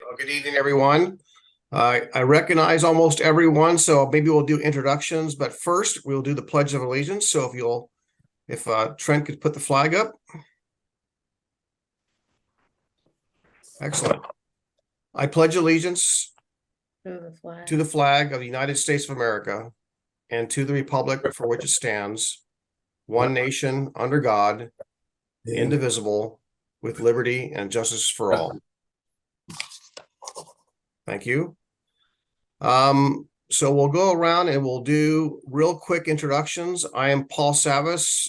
Well, good evening, everyone. I recognize almost everyone, so maybe we'll do introductions, but first we'll do the Pledge of Allegiance. So if Trent could put the flag up. Excellent. I pledge allegiance to the flag of the United States of America and to the republic for which it stands, one nation under God, indivisible, with liberty and justice for all. Thank you. So we'll go around and we'll do real quick introductions. I am Paul Savas,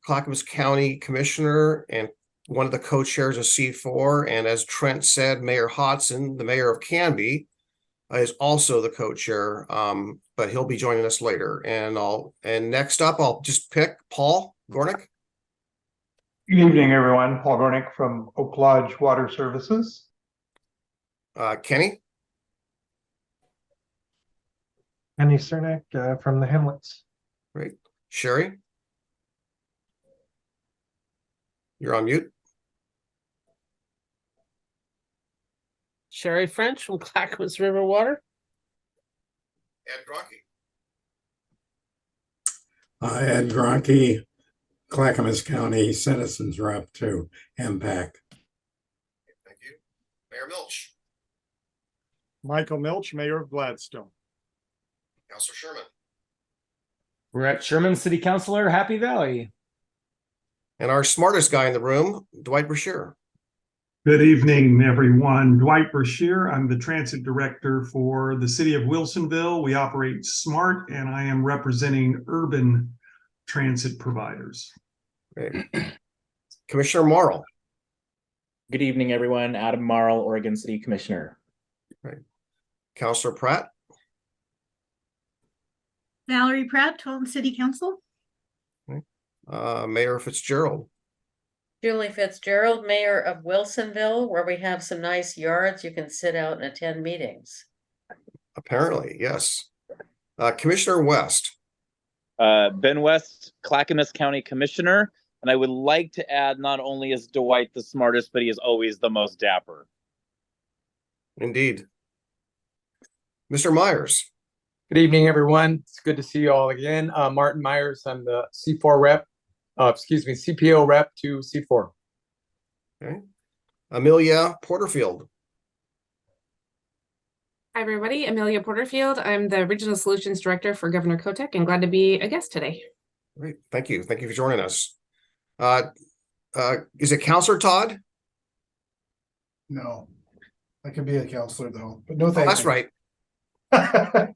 Clackamas County Commissioner and one of the co-chairs of C4. And as Trent said, Mayor Hodson, the mayor of Canby, is also the co-chair, but he'll be joining us later. And next up, I'll just pick Paul Gornick. Good evening, everyone. Paul Gornick from Oak Lodge Water Services. Kenny. Kenny Cernak from the Hamlets. Great. Sherry. You're on mute. Sherry French from Clackamas River Water. Ed Gronke. Ed Gronke, Clackamas County Citizens Rep to MPAC. Thank you. Mayor Milch. Michael Milch, Mayor of Gladstone. Councilor Sherman. Brett Sherman, City Councilor, Happy Valley. And our smartest guy in the room, Dwight Brashear. Good evening, everyone. Dwight Brashear. I'm the Transit Director for the City of Wilsonville. We operate SMART, and I am representing urban transit providers. Great. Commissioner Morrill. Good evening, everyone. Adam Marl, Oregon City Commissioner. Right. Councilor Pratt. Valerie Pratt, Taunton City Council. Mayor Fitzgerald. Julie Fitzgerald, Mayor of Wilsonville, where we have some nice yards. You can sit out and attend meetings. Apparently, yes. Commissioner West. Ben West, Clackamas County Commissioner. And I would like to add, not only is Dwight the smartest, but he is always the most dapper. Indeed. Mr. Myers. Good evening, everyone. It's good to see you all again. Martin Myers, I'm the C4 rep. CPO rep to C4. Okay. Amelia Porterfield. Hi, everybody. Amelia Porterfield. I'm the Regional Solutions Director for Governor Kotek and glad to be a guest today. Great. Thank you. Thank you for joining us. Is it Councilor Todd? No. I could be a counselor, though. But no, thank That's you. right.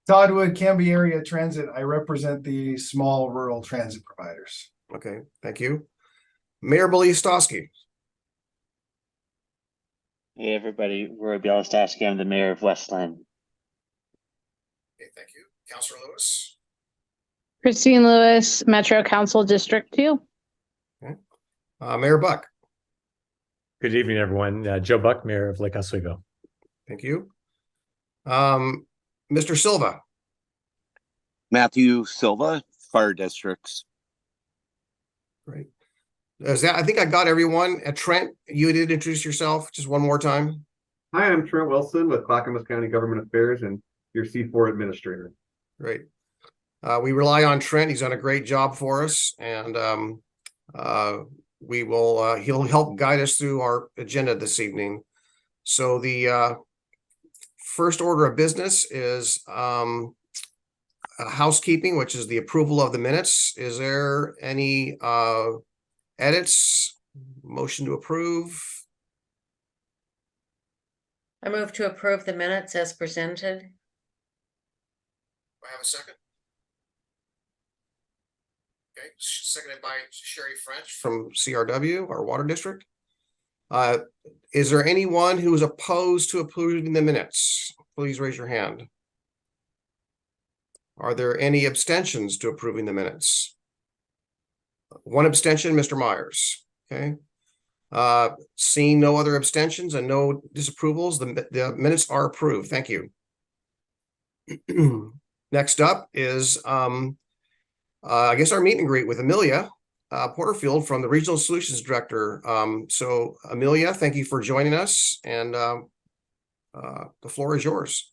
Todd Wood, Canby Area Transit. I represent the small rural transit providers. Okay, thank you. Mayor Bielostowski. Hey, everybody. Roy Bielostowski. I'm the mayor of Westland. Okay, thank you. Councilor Lewis. Christine Lewis, Metro Council District 2. Okay. Mayor Buck. Good evening, everyone. Joe Buck, Mayor of Lake Oswego. Thank you. Mr. Silva. Matthew Silva, Fire Districts. Great. I think I got everyone. Trent, you did introduce yourself just one more time. Hi, I'm Trent Wilson with Clackamas County Government Affairs and your C4 Administrator. Great. We rely on Trent. He's done a great job for us, and he'll help guide us through our agenda this evening. So the first order of business is housekeeping, which is the approval of the minutes. Is there any edits? Motion to approve? I move to approve the minutes as presented. Do I have a second? Okay, seconded by Sherry French from CRW, our water district. Is there anyone who is opposed to approving the minutes? Please raise your hand. Are there any abstentions to approving the minutes? One abstention, Mr. Myers. Okay. Seeing no other abstentions and no disapprovals, the minutes are approved. Thank you. Next up is, I guess, our meet and greet with Amelia Porterfield from the Regional Solutions Director. So Amelia, thank you for joining us. And The floor is yours.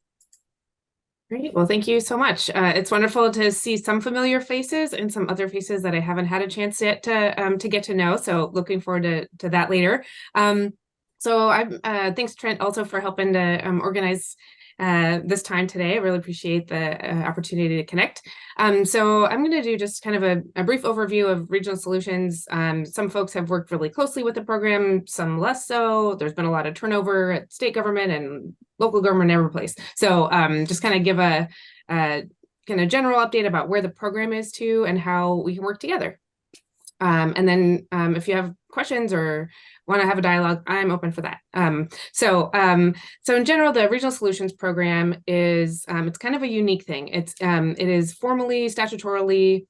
Great. Well, thank you so much. It's wonderful to see some familiar faces and some other faces that I haven't had a chance yet to get to know. So looking forward to that later. So I'm thanks, Trent, also for helping to organize this time today. I really appreciate the opportunity to connect. So I'm going to do just kind of a brief overview of regional solutions. Some folks have worked really closely with the program, some less so. There's been a lot of turnover at state government and local government every place. So just kind of give a kind of general update about where the program is to and how we can work together. And then if you have questions or want to have a dialogue, I'm open for that. So in general, the Regional Solutions Program is it's kind of a unique thing. It is formally, statutorily,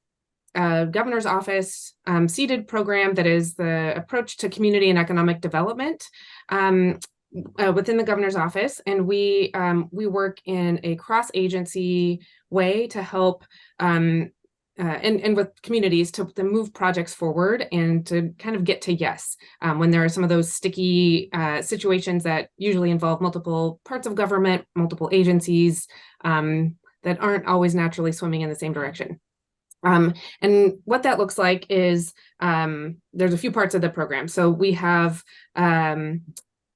governor's office seeded program that is the approach to community and economic development within the governor's office, and we work in a cross-agency way to help and with communities to move projects forward and to kind of get to yes when there are some of those sticky situations that usually involve multiple parts of government, multiple agencies that aren't always naturally swimming in the same direction. And what that looks like is there's a few parts of the program. So we have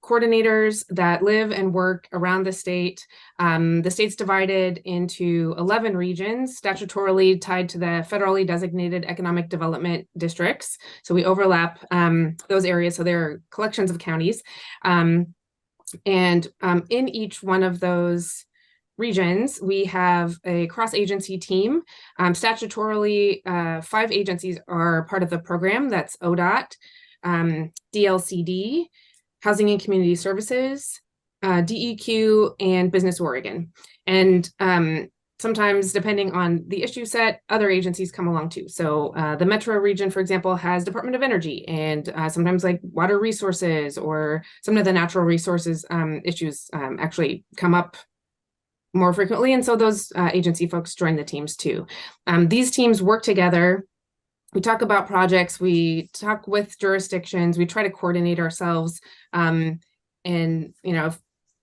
coordinators that live and work around the state. The state's divided into 11 regions, statutorily tied to the federally designated economic development districts. So we overlap those areas. So there are collections of counties. And in each one of those regions, we have a cross-agency team. Statutorily, 5 agencies are part of the program. That's ODOT, DLCD, Housing and Community Services, DEQ, and Business Oregon. And sometimes, depending on the issue set, other agencies come along too. So the Metro region, for example, has Department of Energy, and sometimes like water resources or some of the natural resources issues actually come up more frequently. And so those agency folks join the teams too. These teams work together. We talk about projects, we talk with jurisdictions, we try to coordinate ourselves. And, you know,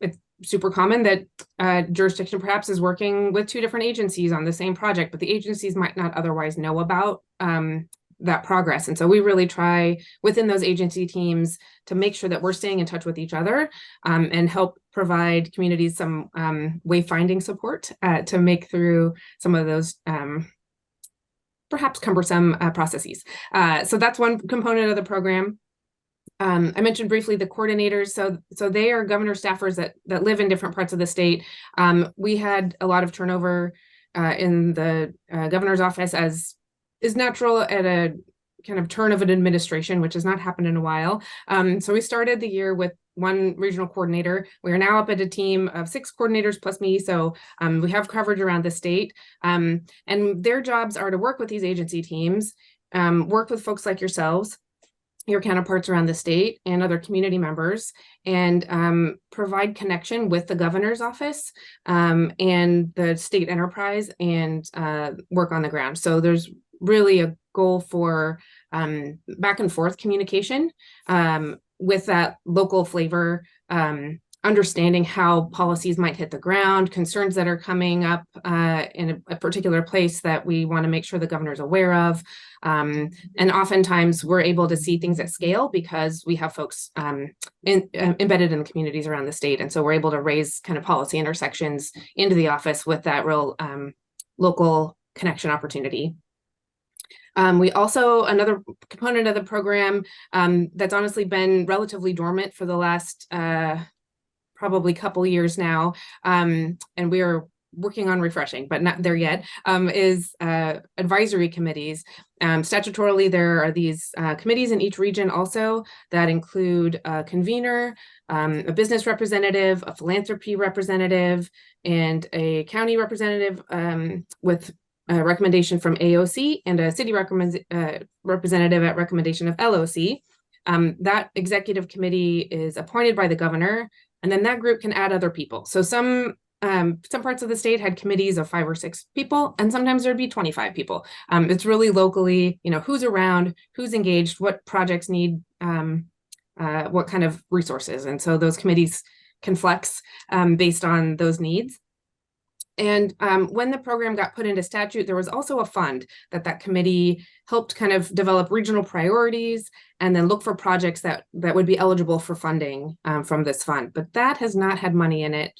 it's super common that jurisdiction perhaps is working with 2 different agencies on the same project, but the agencies might not otherwise know about that progress. And so we really try within those agency teams to make sure that we're staying in touch with each other and help provide communities some wayfinding support to make through some of those perhaps cumbersome processes. So that's one component of the program. I mentioned briefly the coordinators. So they are governor staffers that live in different parts of the state. We had a lot of turnover in the governor's office, as is natural at a kind of turn of an administration, which has not happened in a while. So we started the year with 1 regional coordinator. We are now up at a team of 6 coordinators plus me. So we have coverage around the state. And their jobs are to work with these agency teams, work with folks like yourselves, your counterparts around the state and other community members, and provide connection with the governor's office and the state enterprise and work on the ground. So there's really a goal for back and forth communication with that local flavor, understanding how policies might hit the ground, concerns that are coming up in a particular place that we want to make sure the governor's aware of. And oftentimes we're able to see things at scale because we have folks embedded in the communities around the state. And so we're able to raise kind of policy intersections into the office with that real local connection opportunity. We also, another component of the program that's honestly been relatively dormant for the last probably couple years now, and we are working on refreshing, but not there yet, is advisory committees. Statutorily, there are these committees in each region also that include a convener, a business representative, a philanthropy representative, and a county representative with a recommendation from AOC and a city representative at recommendation of LOC. That executive committee is appointed by the governor, and then that group can add other people. So some parts of the state had committees of 5 or 6 people, and sometimes there'd be 25 people. It's really locally, you know, who's around, who's engaged, what projects need what kind of resources. And so those committees can flex based on those needs. And when the program got put into statute, there was also a fund that committee helped kind of develop regional priorities and then look for projects that would be eligible for funding from this fund. But that has not had money in it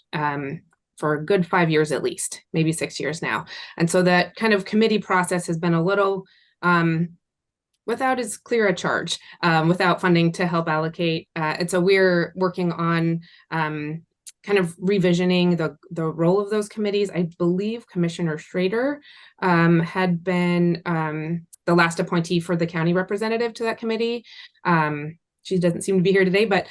for a good 5 years at least, maybe 6 years now. And so that kind of committee process has been a little without as clear a charge, without funding to help allocate. And so we're working on kind of revisioning the role of those committees. I believe Commissioner Schrader had been the last appointee for the county representative to that committee. She doesn't seem to be here today, but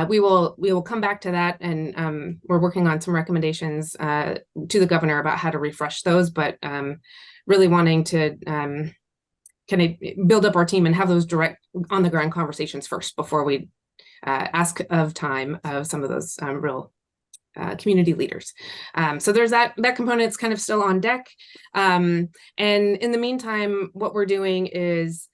we will come back to that, and we're working on some recommendations to the governor about how to refresh those, but really wanting to kind of build up our team and have those direct on the ground conversations first before we ask of time of some of those real community leaders. So there's that component's kind of still on deck. And in the meantime, what we're doing is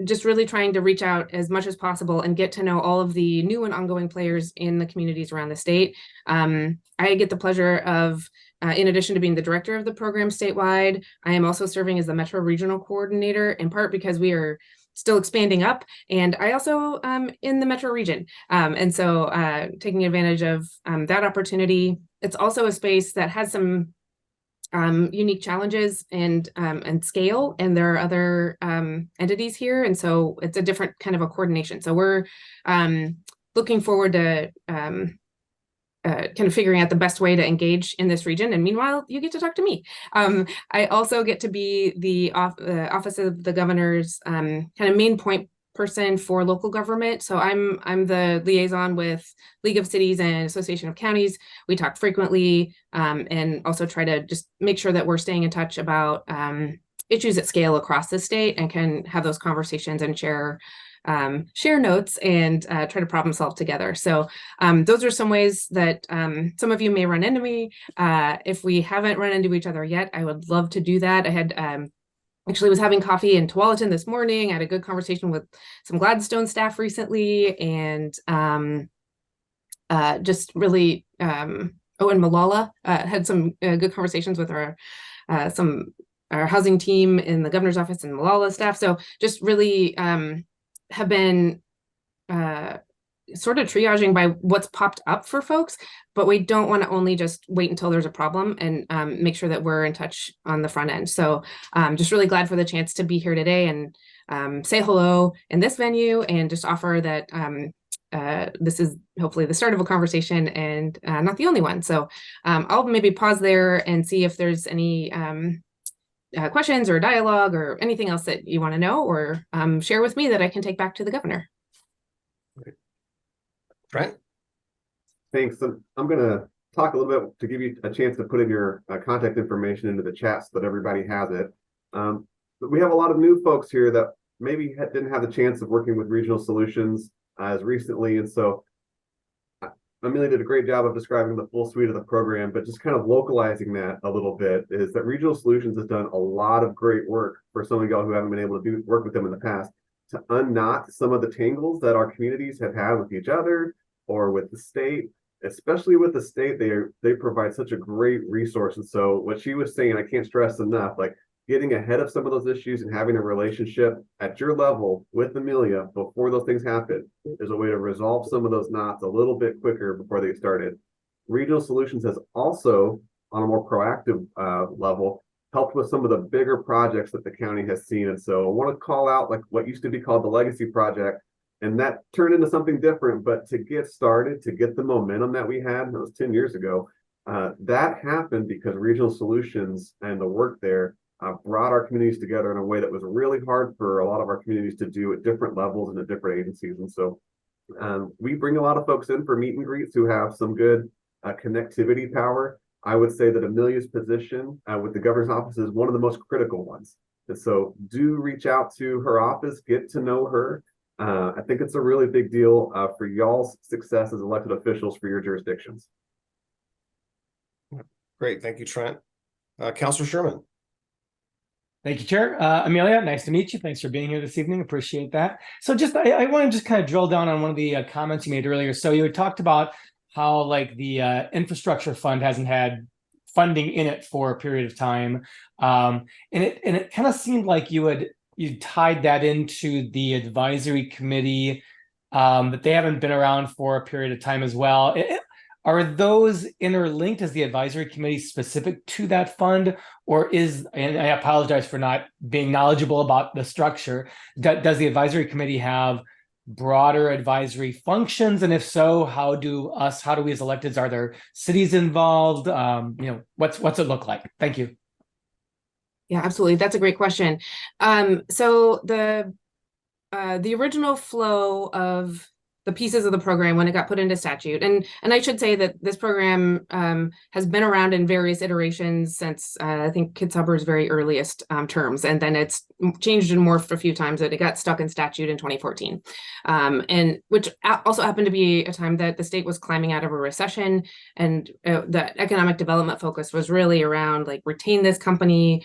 just really trying to reach out as much as possible and get to know all of the new and ongoing players in the communities around the state. I get the pleasure of, in addition to being the director of the program statewide, I am also serving as the Metro Regional Coordinator, in part because we are still expanding up, and I also in the Metro region. And so taking advantage of that opportunity. It's also a space that has some unique challenges and scale, and there are other entities here. And so it's a different kind of a coordination. So we're looking forward to kind of figuring out the best way to engage in this region. And meanwhile, you get to talk to me. I also get to be the Office of the Governor's kind of main point person for local government. So I'm the liaison with League of Cities and Association of Counties. We talk frequently and also try to just make sure that we're staying in touch about issues at scale across the state and can have those conversations and share notes and try to problem solve together. So those are some ways that some of you may run into me. If we haven't run into each other yet, I would love to do that. I had actually was having coffee in Tualatin this morning. I had a good conversation with some Gladstone staff recently, and just really, and Malala had some good conversations with our housing team in the governor's office and Malala staff. So just really have been sort of triaging by what's popped up for folks, but we don't want to only just wait until there's a problem, and make sure that we're in touch on the front end. So just really glad for the chance to be here today and say hello in this venue, and just offer that this is hopefully the start of a conversation and not the only one. So I'll maybe pause there and see if there's any questions or dialogue or anything else that you want to know or share with me that I can take back to the governor. Trent? Thanks. I'm going to talk a little bit to give you a chance to put in your contact information into the chat so that everybody has it. But we have a lot of new folks here that maybe didn't have the chance of working with Regional Solutions as recently. And so Amelia did a great job of describing the full suite of the program, but just kind of localizing that a little bit is that Regional Solutions has done a lot of great work for some of y'all who haven't been able to work with them in the past to unknot some of the tangles that our communities have had with each other or with the state. Especially with the state, they provide such a great resource. And so what she was saying, I can't stress enough, like getting ahead of some of those issues and having a relationship at your level with Amelia before those things happen is a way to resolve some of those knots a little bit quicker before they get started. Regional Solutions has also, on a more proactive level, helped with some of the bigger projects that the county has seen. And so I want to call out like what used to be called the Legacy Project, and that turned into something different. But to get started, to get the momentum that we had, that was 10 years ago, that happened because Regional Solutions and the work there brought our communities together in a way that was really hard for a lot of our communities to do at different levels and at different agencies. And so we bring a lot of folks in for meet and greets who have some good connectivity power. I would say that Amelia's position with the governor's office is one of the most critical ones. And so do reach out to her office, get to know her. I think it's a really big deal for y'all's success as elected officials for your jurisdictions. Great. Thank you, Trent. Councilor Sherman. Thank you, Chair. Amelia, nice to meet you. Thanks for being here this evening. Appreciate that. So I want to just kind of drill down on one of the comments you made earlier. So you had talked about how like the infrastructure fund hasn't had funding in it for a period of time. And it kind of seemed like you tied that into the advisory committee, that they haven't been around for a period of time as well. Are those interlinked? Is the advisory committee specific to that fund, or and I apologize for not being knowledgeable about the structure, does the advisory committee have broader advisory functions? And if so, how do we as electeds, are there cities involved? What's it look like? Thank you. Yeah, absolutely. That's a great question. So the original flow of the pieces of the program when it got put into statute, and I should say that this program has been around in various iterations since I think Kid Hubbard's very earliest terms, and then it's changed and morphed a few times. That it got stuck in statute in 2014, and which also happened to be a time that the state was climbing out of a recession, and the economic development focus was really around like retain this company,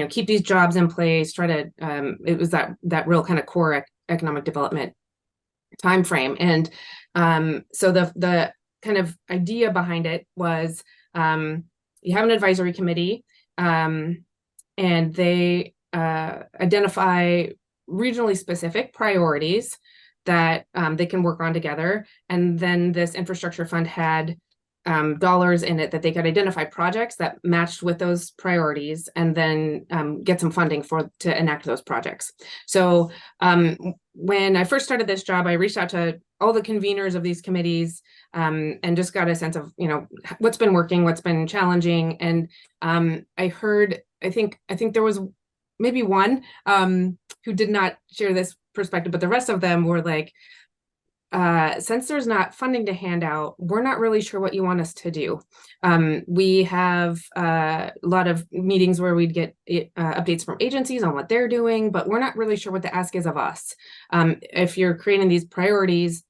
keep these jobs in place, try to it was that real kind of core economic development time frame. And so the kind of idea behind it was you have an advisory committee, and they identify regionally specific priorities that they can work on together. And then this infrastructure fund had dollars in it that they could identify projects that matched with those priorities, and then get some funding to enact those projects. So when I first started this job, I reached out to all the conveners of these committees, and just got a sense of what's been working, what's been challenging. And I think there was maybe one who did not share this perspective, but the rest of them were like, since there's not funding to hand out, we're not really sure what you want us to do. We have a lot of meetings where we'd get updates from agencies on what they're doing, but we're not really sure what the ask is of us. If you're creating these priorities,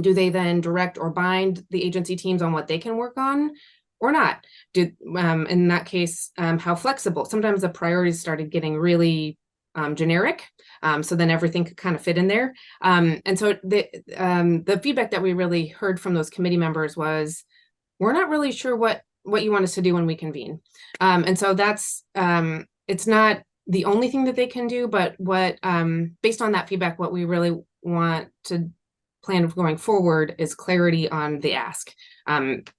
do they then direct or bind the agency teams on what they can work on or not? In that case, how flexible? Sometimes the priorities started getting really generic. So then everything could kind of fit in there. And so the feedback that we really heard from those committee members was, we're not really sure what you want us to do when we convene. And so that's, it's not the only thing that they can do, but based on that feedback, what we really want to plan going forward is clarity on the ask, and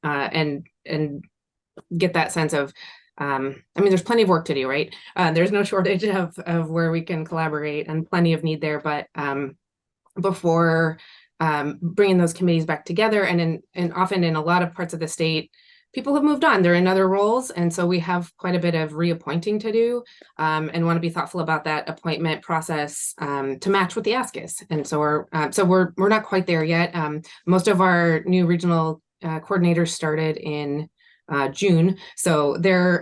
get that sense of, there's plenty of work to do, right? There's no shortage of where we can collaborate, and plenty of need there. But before bringing those committees back together, and often in a lot of parts of the state, people have moved on. They're in other roles, and so we have quite a bit of reappointing to do, and want to be thoughtful about that appointment process to match what the ask is. And so we're not quite there yet. Most of our new regional coordinators started in June. So they're,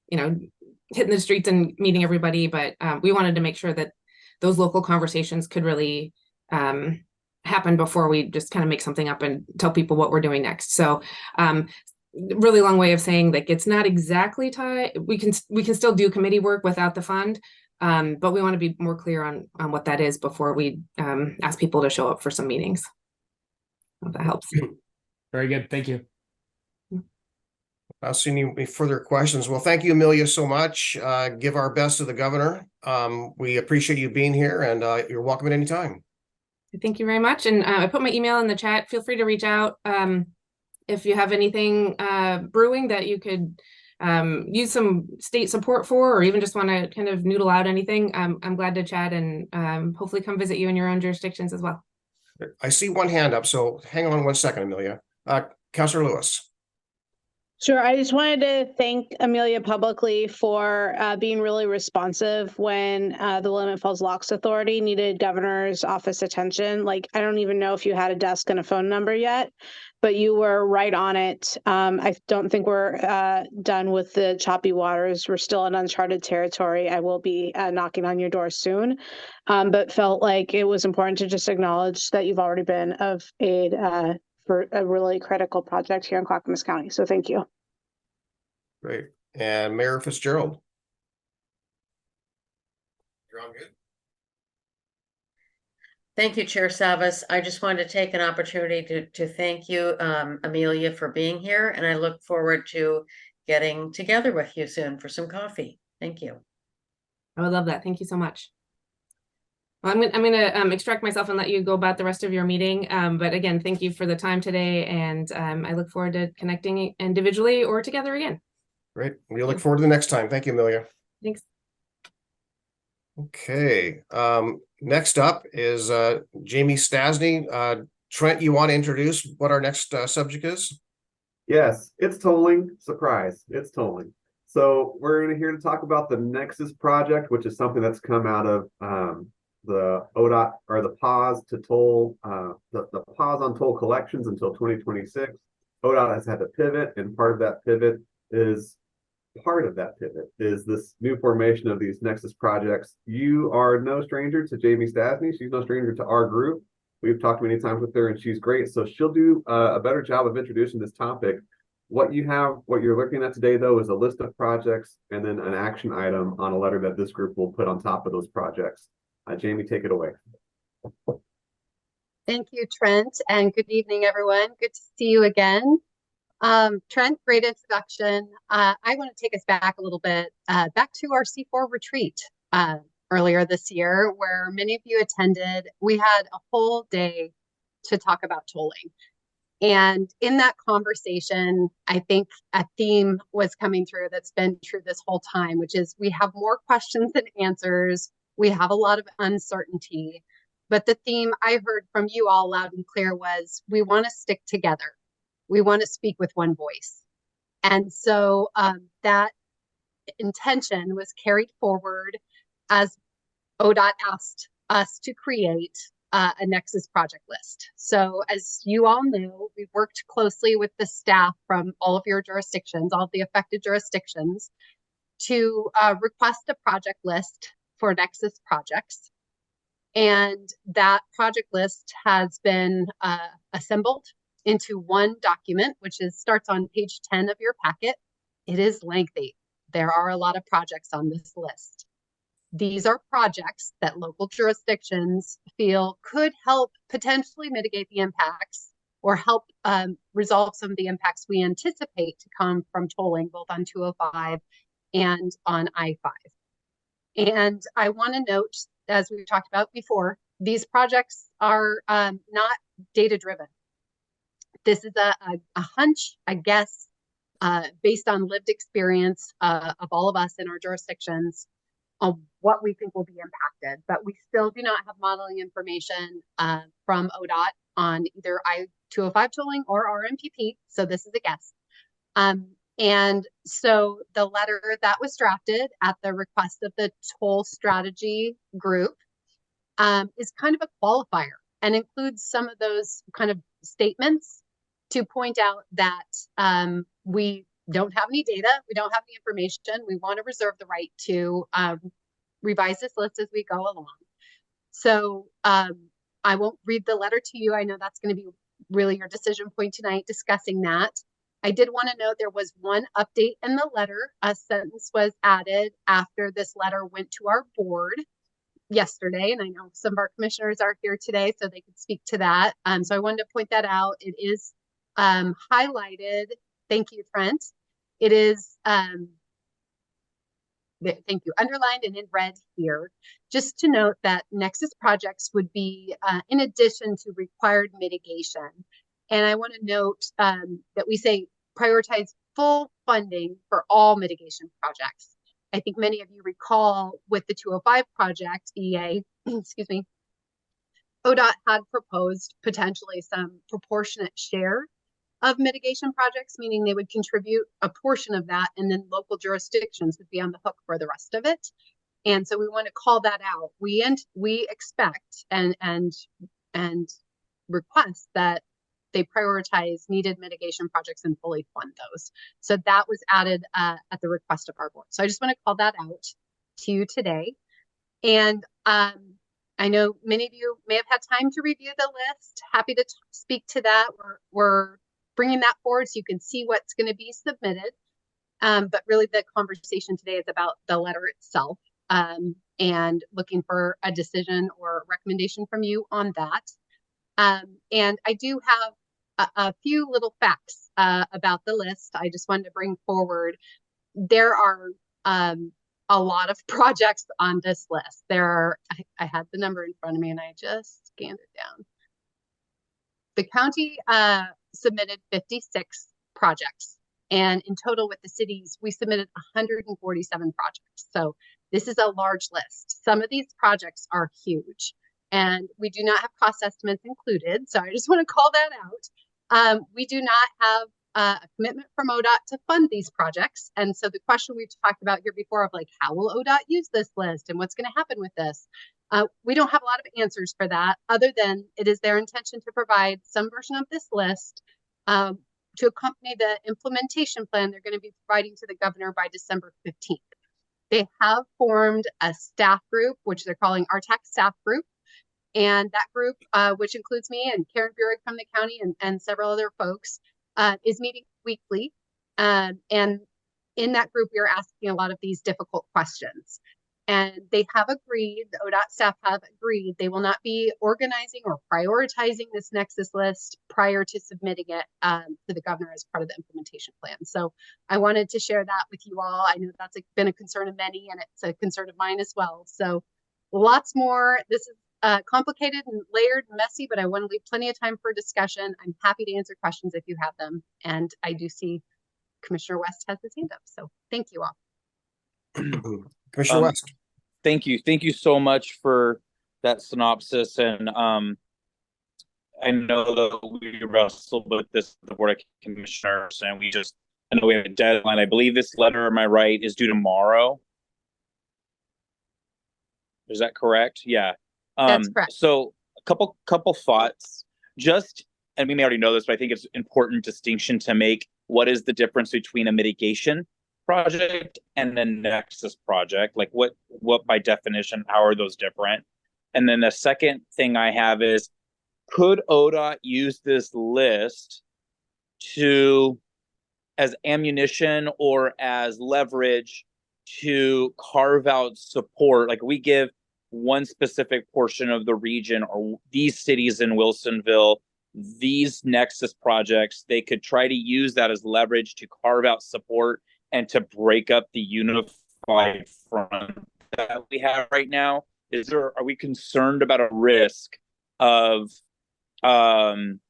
hitting the streets and meeting everybody, but we wanted to make sure that those local conversations could really happen before we just kind of make something up and tell people what we're doing next. So really long way of saying like, it's not exactly tied. We can still do committee work without the fund, but we want to be more clear on what that is before we ask people to show up for some meetings. Hope that helps. Very good. Thank you. I'll see any further questions. Well, thank you, Amelia, so much. Give our best to the governor. We appreciate you being here, and you're welcome at any time. Thank you very much. And I put my email in the chat. Feel free to reach out if you have anything brewing that you could use some state support for, or even just want to kind of noodle out anything. I'm glad to chat, and hopefully come visit you in your own jurisdictions as well. I see one hand up, so hang on 1 second, Amelia. Councilor Lewis. Sure. I just wanted to thank Amelia publicly for being really responsive when the Willamette Falls Locks Authority needed governor's office attention. Like, I don't even know if you had a desk and a phone number yet, but you were right on it. I don't think we're done with the choppy waters. We're still in uncharted territory. I will be knocking on your door soon, but felt like it was important to just acknowledge that you've already been of aid for a really critical project here in Clackamas County. So thank you. Great. And Mayor Fitzgerald. on good. Thank you, Chair Savas. I just wanted to take an opportunity to thank you, Amelia, for being here, and I look forward to getting together with you soon for some coffee. Thank you. I would love that. Thank you so much. Well, I'm gonna extract myself and let you go about the rest of your meeting. But again, thank you for the time today, and I look forward to connecting individually or together again. Great. We look forward to the next time. Thank you, Amelia. Thanks. Okay. Next up is Jamie Stasny. Trent, you want to introduce what our next subject is? Yes, it's tolling. Surprise, it's tolling. So we're here to talk about the Nexus project, which is something that's come out of the ODOT, or the pause to toll, the pause on toll collections until 2026. ODOT has had to pivot, and part of that pivot is this new formation of these Nexus projects. You are no stranger to Jamie Stasny. She's no stranger to our group. We've talked many times with her, and she's great. So she'll do a better job of introducing this topic. What you're looking at today, though, is a list of projects and then an action item on a letter that this group will put on top of those projects. Jamie, take it away. Thank you, Trent, and good evening, everyone. Good to see you again. Trent, great introduction. I want to take us back a little bit, back to our C4 retreat earlier this year, where many of you attended. We had a whole day to talk about tolling. And in that conversation, I think a theme was coming through that's been true this whole time, which is we have more questions than answers. We have a lot of uncertainty. But the theme I heard from you all loud and clear was we want to stick together. We want to speak with one voice. And so that intention was carried forward as ODOT asked us to create a Nexus project list. So as you all know, we worked closely with the staff from all of your jurisdictions, all of the affected jurisdictions, to request a project list for Nexus projects. And that project list has been assembled into one document, which starts on page 10 of your packet. It is lengthy. There are a lot of projects on this list. These are projects that local jurisdictions feel could help potentially mitigate the impacts or help resolve some of the impacts we anticipate to come from tolling both on 205 and on I-5. And I want to note, as we've talked about before, these projects are not data-driven. This is a hunch, a guess, based on lived experience of all of us in our jurisdictions on what we think will be impacted. But we still do not have modeling information from ODOT on either I-205 tolling or RMPP. So this is a guess. And so the letter that was drafted at the request of the toll strategy group is kind of a qualifier and includes some of those kind of statements to point out that we don't have any data, we don't have any information, we want to reserve the right to revise this list as we go along. So I won't read the letter to you. I know that's going to be really your decision point tonight, discussing that. I did want to note there was one update in the letter. A sentence was added after this letter went to our board yesterday, and I know some of our commissioners are here today, so they could speak to that. So I wanted to point that out. It is highlighted. Thank you, Trent. It is, thank you, underlined and in red here. Just to note that Nexus projects would be in addition to required mitigation. And I want to note that we say prioritize full funding for all mitigation projects. I think many of you recall with the 205 project, EA, excuse me, ODOT had proposed potentially some proportionate share of mitigation projects, meaning they would contribute a portion of that and then local jurisdictions would be on the hook for the rest of it. And so we want to call that out. We expect and request that they prioritize needed mitigation projects and fully fund those. So that was added at the request of our board. So I just want to call that out to you today. And I know many of you may have had time to review the list. Happy to speak to that. We're bringing that forward so you can see what's going to be submitted. But really the conversation today is about the letter itself. and looking for a decision or recommendation from you on that. And I do have a few little facts about the list I just wanted to bring forward. There are a lot of projects on this list. There are, I had the number in front of me and I just scanned it down. The county submitted 56 projects, and in total with the cities, we submitted 147 projects. So this is a large list. Some of these projects are huge, and we do not have cost estimates included. So I just want to call that out. We do not have a commitment from ODOT to fund these projects. And so the question we've talked about here before of like, how will ODOT use this list and what's going to happen with this? We don't have a lot of answers for that, other than it is their intention to provide some version of this list to accompany the implementation plan they're going to be providing to the governor by December 15th. They have formed a staff group, which they're calling RTAC staff group. And that group, which includes me and Karen Burig from the county and several other folks, is meeting weekly. And in that group, we are asking a lot of these difficult questions. And they have agreed, the ODOT staff have agreed, they will not be organizing or prioritizing this Nexus list prior to submitting it to the governor as part of the implementation plan. So I wanted to share that with you all. I know that's been a concern of many, and it's a concern of mine as well. So lots more. This is complicated and layered and messy, but I want to leave plenty of time for discussion. I'm happy to answer questions if you have them. And I do see Commissioner West has his hand up. So thank you all. Commissioner West. Thank you. Thank you so much for that synopsis. And I know that we wrestled with this with the Board of Commissioners, and I know we have a deadline. I believe this letter, am I right, is due tomorrow? Is that correct? Yeah. That's correct. So a couple thoughts. And we may already know this, but I think it's important distinction to make. What is the difference between a mitigation project and a Nexus project? Like what by definition, how are those different? And then the second thing I have is, could ODOT use this list as ammunition or as leverage to carve out support? Like we give one specific portion of the region or these cities in Wilsonville these Nexus projects, they could try to use that as leverage to carve out support and to break up the unified front that we have right now. Are we concerned about a risk of some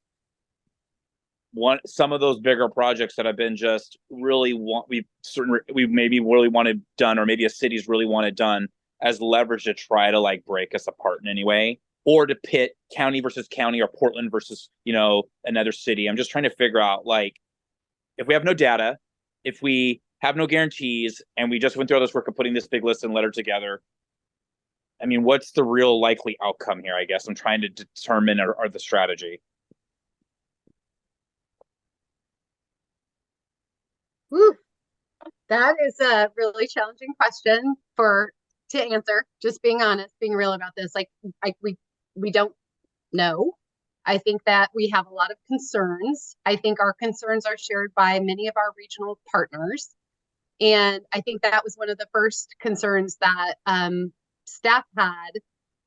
of those bigger projects that have been just really we maybe really wanted done, or maybe a city's really wanted done, as leverage to try to like break us apart in any way, or to pit county versus county or Portland versus, another city? I'm just trying to figure out, like, if we have no data, if we have no guarantees, and we just went through all this work of putting this big list and letter together, I mean, what's the real likely outcome here? I guess I'm trying to determine or the strategy. Woo. That is a really challenging question to answer. Just being honest, being real about this. We don't know. I think that we have a lot of concerns. I think our concerns are shared by many of our regional partners. And I think that was one of the first concerns that staff had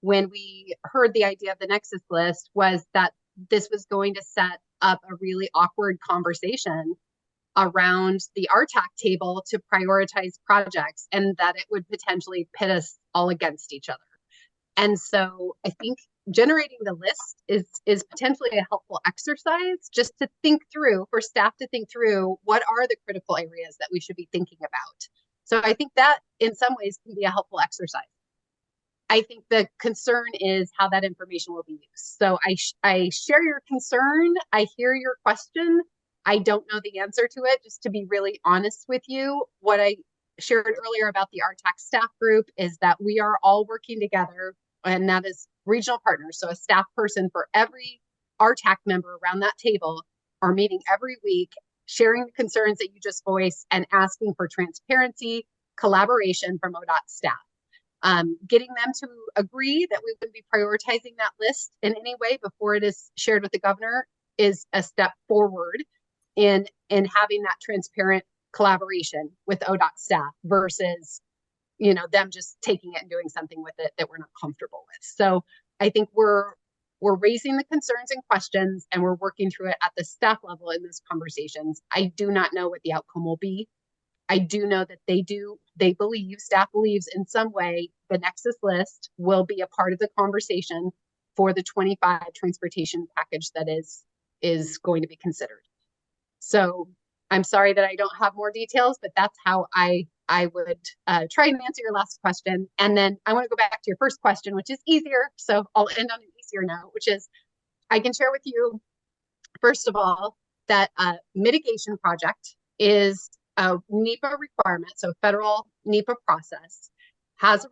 when we heard the idea of the Nexus list, was that this was going to set up a really awkward conversation around the RTAC table to prioritize projects, and that it would potentially pit us all against each other. And so I think generating the list is potentially a helpful exercise, just to think through, for staff to think through, what are the critical areas that we should be thinking about. So I think that in some ways can be a helpful exercise. I think the concern is how that information will be used. So I share your concern. I hear your question. I don't know the answer to it, just to be really honest with you. What I shared earlier about the RTAC staff group is that we are all working together, and that is regional partners. So a staff person for every RTAC member around that table are meeting every week, sharing the concerns that you just voiced and asking for transparency, collaboration from ODOT staff. Getting them to agree that we would be prioritizing that list in any way before it is shared with the governor is a step forward in having that transparent collaboration with ODOT staff, versus them just taking it and doing something with it that we're not comfortable with. So I think we're raising the concerns and questions, and we're working through it at the staff level in those conversations. I do not know what the outcome will be. I do know that staff believes in some way the Nexus list will be a part of the conversation for the 25 transportation package that is going to be considered. So I'm sorry that I don't have more details, but that's how I would try and answer your last question. And then I want to go back to your first question, which is easier. So I'll end on an easier note, which is I can share with you, first of all, that mitigation project is a NEPA requirement. So federal NEPA process has a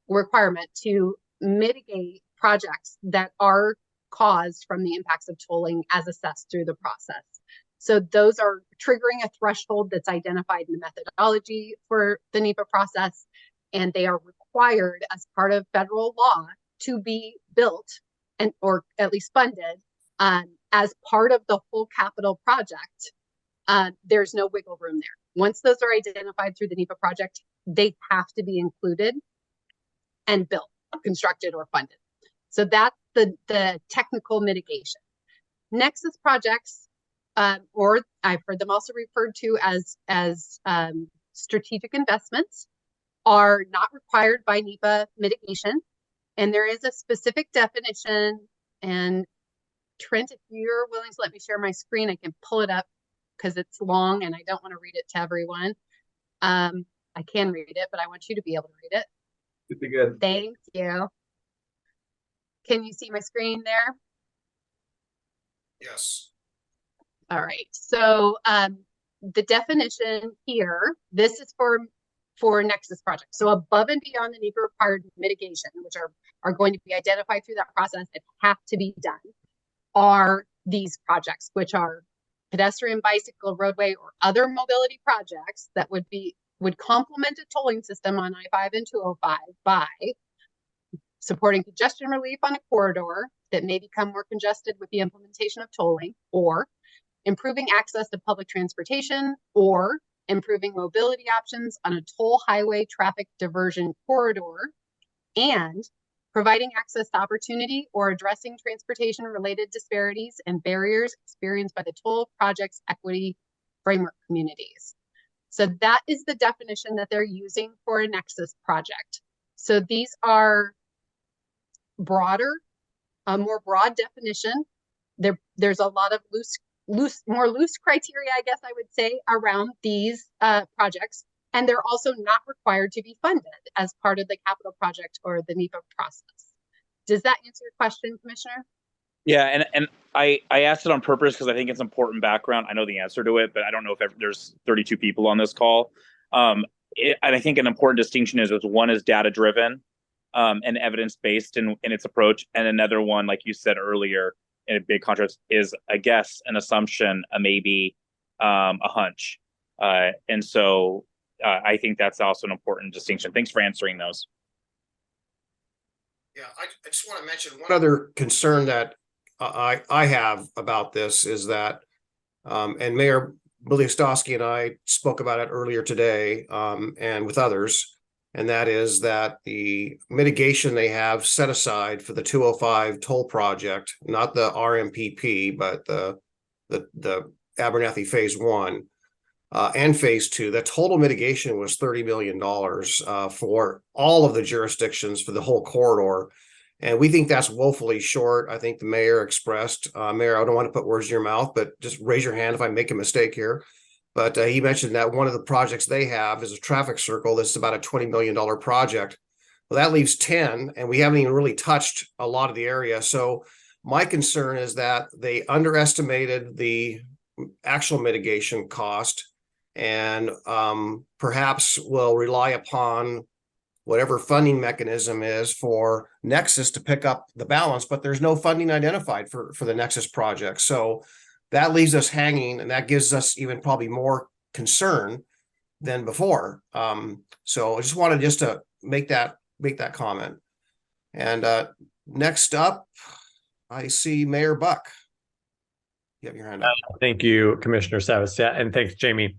requirement to mitigate projects that are caused from the impacts of tolling as assessed through the process. So those are triggering a threshold that's identified in the methodology for the NEPA process, and they are required as part of federal law to be built or at least funded as part of the whole capital project. There's no wiggle room there. Once those are identified through the NEPA project, they have to be included and built, constructed, or funded. So that's the technical mitigation. Nexus projects, or I've heard them also referred to as strategic investments, are not required by NEPA mitigation. And there is a specific definition. And Trent, if you're willing to let me share my screen, I can pull it up because it's long and I don't want to read it to everyone. I can read it, but I want you to be able to read it. Should be good. Thank you. Can you see my screen there? Yes. All right. So the definition here, this is for Nexus projects. So above and beyond the NEPA required mitigation, which are going to be identified through that process that have to be done, are these projects, which are pedestrian, bicycle, roadway, or other mobility projects that would complement a tolling system on I-5 and 205 by supporting congestion relief on a corridor that may become more congested with the implementation of tolling, or improving access to public transportation, or improving mobility options on a toll highway traffic diversion corridor, and providing access to opportunity or addressing transportation related disparities and barriers experienced by the toll project's equity framework communities. So that is the definition that they're using for a Nexus project. So these are a more broad definition. There's a lot of more loose criteria, I guess I would say, around these projects. And they're also not required to be funded as part of the capital project or the NEPA process. Does that answer your question, Commissioner? Yeah, and I asked it on purpose because I think it's important background. I know the answer to it, but I don't know if there's 32 people on this call. And I think an important distinction is one is data driven and evidence based in its approach, and another one, like you said earlier, in a big contrast, is a guess, an assumption, a maybe, a hunch, and so I think that's also an important distinction. Thanks for answering those. Yeah, I just want to mention one other concern that I have about this is that, and Mayor Biliostowski and I spoke about it earlier today, and with others, and that is that the mitigation they have set aside for the 205 toll project, not the RMPP, but the Abernathy Phase 1 and Phase 2, the total mitigation was $30 million for all of the jurisdictions for the whole corridor. And we think that's woefully short. I think the mayor expressed, Mayor, I don't want to put words in your mouth, but just raise your hand if I make a mistake here. But he mentioned that one of the projects they have is a traffic circle that's about a $20 million project. Well, that leaves 10, and we haven't even really touched a lot of the area. So my concern is that they underestimated the actual mitigation cost, and perhaps will rely upon whatever funding mechanism is for Nexus to pick up the balance, but there's no funding identified for the Nexus project. So that leaves us hanging, and that gives us even probably more concern than before. So I just wanted to make that comment. And next up, I see Mayor Buck. You have your hand up. Thank you, Commissioner Savas, and thanks, Jamie.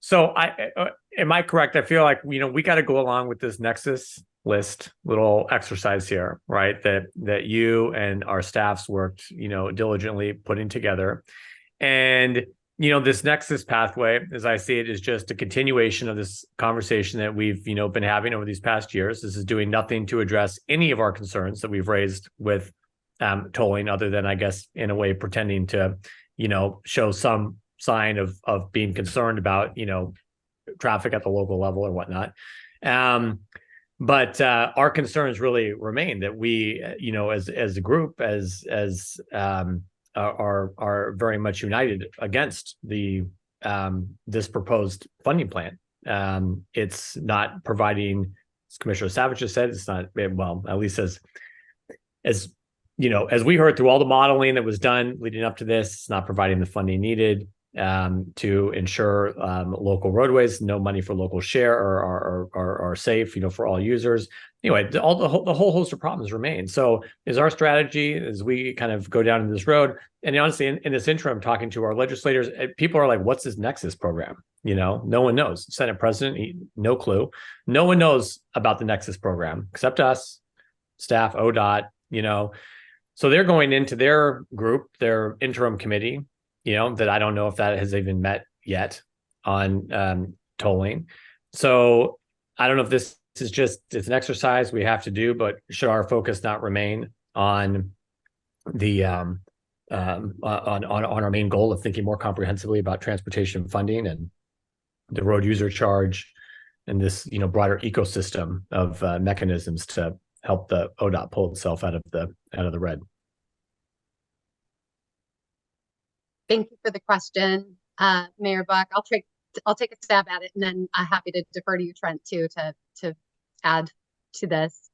So Am I correct? I feel like, we got to go along with this Nexus list little exercise here, right? That you and our staffs worked, diligently putting together. And, this Nexus pathway, as I see it, is just a continuation of this conversation that we've, been having over these past years. This is doing nothing to address any of our concerns that we've raised with tolling, other than, I guess, in a way, pretending to, show some sign of being concerned about, traffic at the local level or whatnot. But our concerns really remain that we, as a group, are very much united against the this proposed funding plan. It's not providing, as Commissioner Savage just said, it's not, well, at least as as we heard through all the modeling that was done leading up to this, it's not providing the funding needed to ensure local roadways, no money for local share are safe, for all users. Anyway, the whole host of problems remain. So is our strategy as we kind of go down this road, and honestly, in this interim, talking to our legislators, people are like, what's this Nexus program? No one knows. Senate President, no clue. No one knows about the Nexus program except us, staff, ODOT, So they're going into their group, their interim committee, that I don't know if that has even met yet on tolling. So I don't know if this is it's an exercise we have to do, but should our focus not remain on the on our main goal of thinking more comprehensively about transportation funding and the road user charge and this broader ecosystem of mechanisms to help the ODOT pull itself out of the red? Thank you for the question, Mayor Buck. I'll take a stab at it, and then I'm happy to defer to you, Trent, too, to add to this.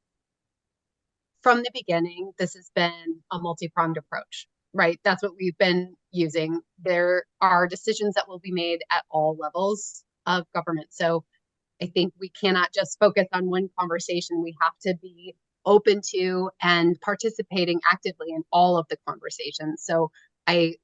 From the beginning, this has been a multi-pronged approach, right? That's what we've been using. There are decisions that will be made at all levels of government. So I think we cannot just focus on one conversation. We have to be open to and participating actively in all of the conversations. So I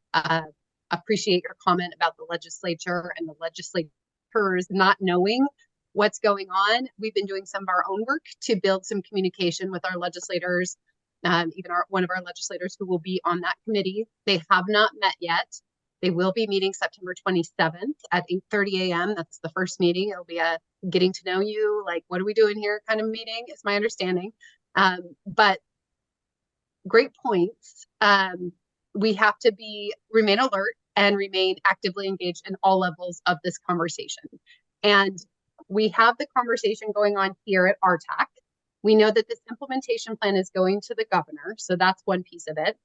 appreciate your comment about the legislature and the legislators not knowing what's going on. We've been doing some of our own work to build some communication with our legislators, even one of our legislators who will be on that committee. They have not met yet. They will be meeting September 27th at 8:30 a.m. That's the first meeting. It'll be a getting to know you, like, what are we doing here kind of meeting, is my understanding. But great points. We have to remain alert and remain actively engaged in all levels of this conversation. And we have the conversation going on here at RTAC. We know that this implementation plan is going to the governor, so that's one piece of it.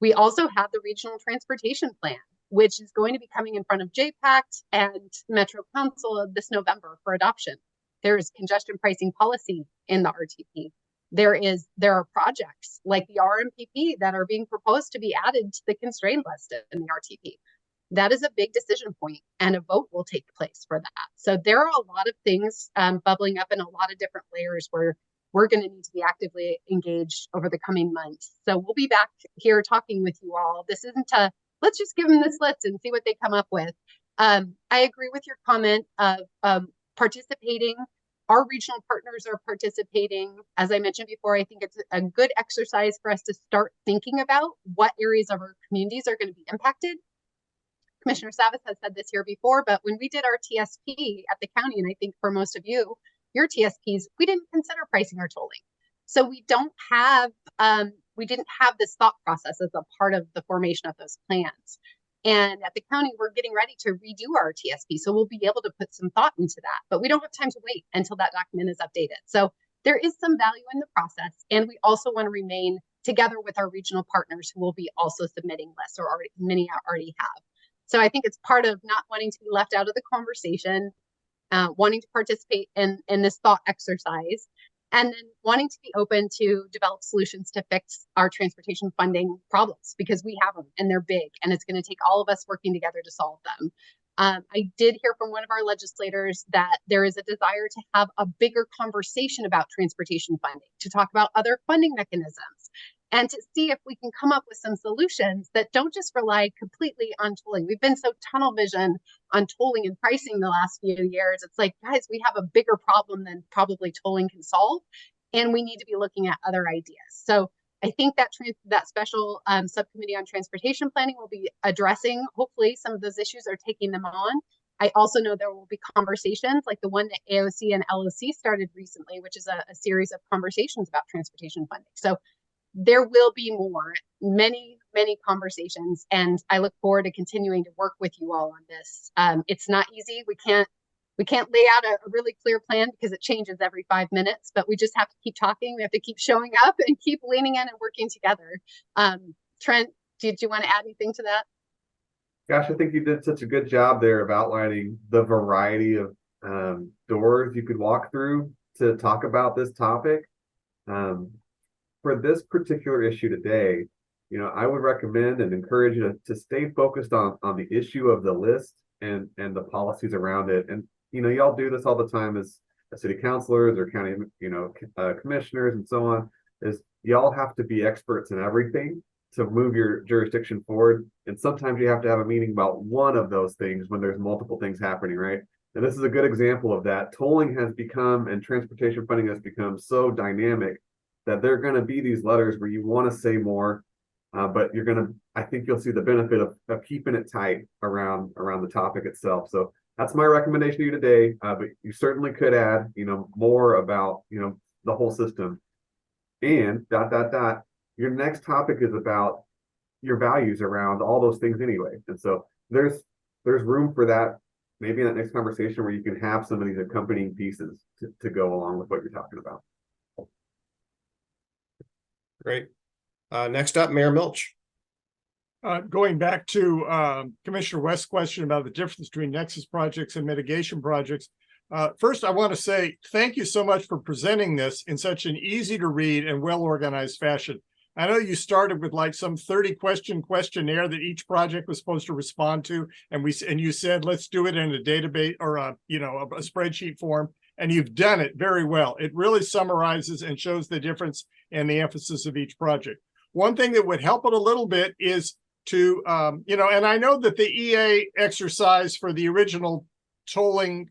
We also have the regional transportation plan, which is going to be coming in front of JPACT and Metro Council this November for adoption. There is congestion pricing policy in the RTP. There are projects like the RMPP that are being proposed to be added to the constraint list in the RTP. That is a big decision point, and a vote will take place for that. So there are a lot of things bubbling up in a lot of different layers where we're going to need to be actively engaged over the coming months. So we'll be back here talking with you all. This isn't let's just give them this list and see what they come up with. I agree with your comment of participating. Our regional partners are participating. As I mentioned before, I think it's a good exercise for us to start thinking about what areas of our communities are going to be impacted. Commissioner Savas has said this here before, but when we did our TSP at the county, and I think for most of you, your TSPs, we didn't consider pricing or tolling. So we didn't have this thought process as a part of the formation of those plans. And at the county, we're getting ready to redo our TSP. So we'll be able to put some thought into that, but we don't have time to wait until that document is updated. So there is some value in the process. And we also want to remain together with our regional partners who will be also submitting lists, or many already have. So I think it's part of not wanting to be left out of the conversation, wanting to participate in this thought exercise, and then wanting to be open to develop solutions to fix our transportation funding problems, because we have them and they're big, and it's going to take all of us working together to solve them. I did hear from one of our legislators that there is a desire to have a bigger conversation about transportation funding, to talk about other funding mechanisms. and to see if we can come up with some solutions that don't just rely completely on tolling. We've been so tunnel vision on tolling and pricing the last few years. It's like, guys, we have a bigger problem than probably tolling can solve, and we need to be looking at other ideas. So I think that that special subcommittee on transportation planning will be addressing, hopefully, some of those issues or taking them on. I also know there will be conversations like the one that AOC and LOC started recently, which is a series of conversations about transportation funding. So there will be many conversations, and I look forward to continuing to work with you all on this. It's not easy. We can't lay out a really clear plan because it changes every 5 minutes, but we just have to keep talking. We have to keep showing up and keep leaning in and working together. Trent, did you want to add anything to that? Gosh, I think you did such a good job there of outlining the variety of doors you could walk through to talk about this topic. For this particular issue today, I would recommend and encourage you to stay focused on the issue of the list and the policies around it. And y'all do this all the time as city councilors or county commissioners and so on, is y'all have to be experts in everything to move your jurisdiction forward. And sometimes you have to have a meeting about one of those things when there's multiple things happening, right? And this is a good example of that. Tolling has become, and transportation funding has become so dynamic that there are going to be these letters where you want to say more, but I think you'll see the benefit of keeping it tight around the topic itself. So that's my recommendation to you today. But you certainly could add, more about, the whole system. And ... Your next topic is about your values around all those things anyway. And so there's room for that, maybe in that next conversation where you can have some of these accompanying pieces to go along with what you're talking about. Great. Next up, Mayor Milch. Going back to Commissioner West's question about the difference between nexus projects and mitigation projects. First, I want to say thank you so much for presenting this in such an easy to read and well-organized fashion. I know you started with like some 30-question questionnaire that each project was supposed to respond to, and you said, let's do it in a database or a spreadsheet form, and you've done it very well. It really summarizes and shows the difference and the emphasis of each project. One thing that would help it a little bit is to, and I know that the EA exercise for the original tolling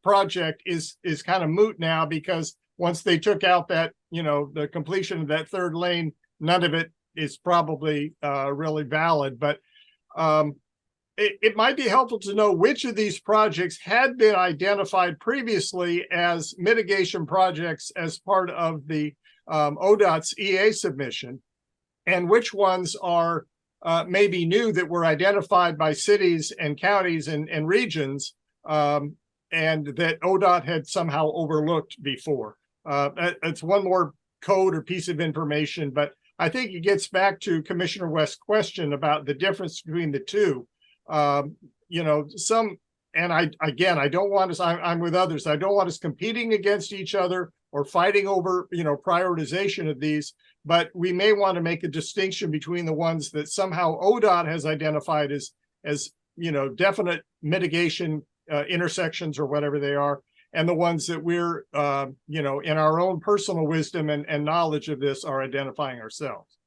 project is kind of moot now, because once they took out that, the completion of that third lane, none of it is probably really valid. But it might be helpful to know which of these projects had been identified previously as mitigation projects as part of the ODOT's EA submission, and which ones are maybe new that were identified by cities and counties and regions, and that ODOT had somehow overlooked before. It's one more code or piece of information, but I think it gets back to Commissioner West's question about the difference between the two. I don't want us, I'm with others, I don't want us competing against each other or fighting over, prioritization of these, but we may want to make a distinction between the ones that somehow ODOT has identified as definite mitigation intersections or whatever they are, and the ones that we're, in our own personal wisdom and knowledge of this are identifying ourselves.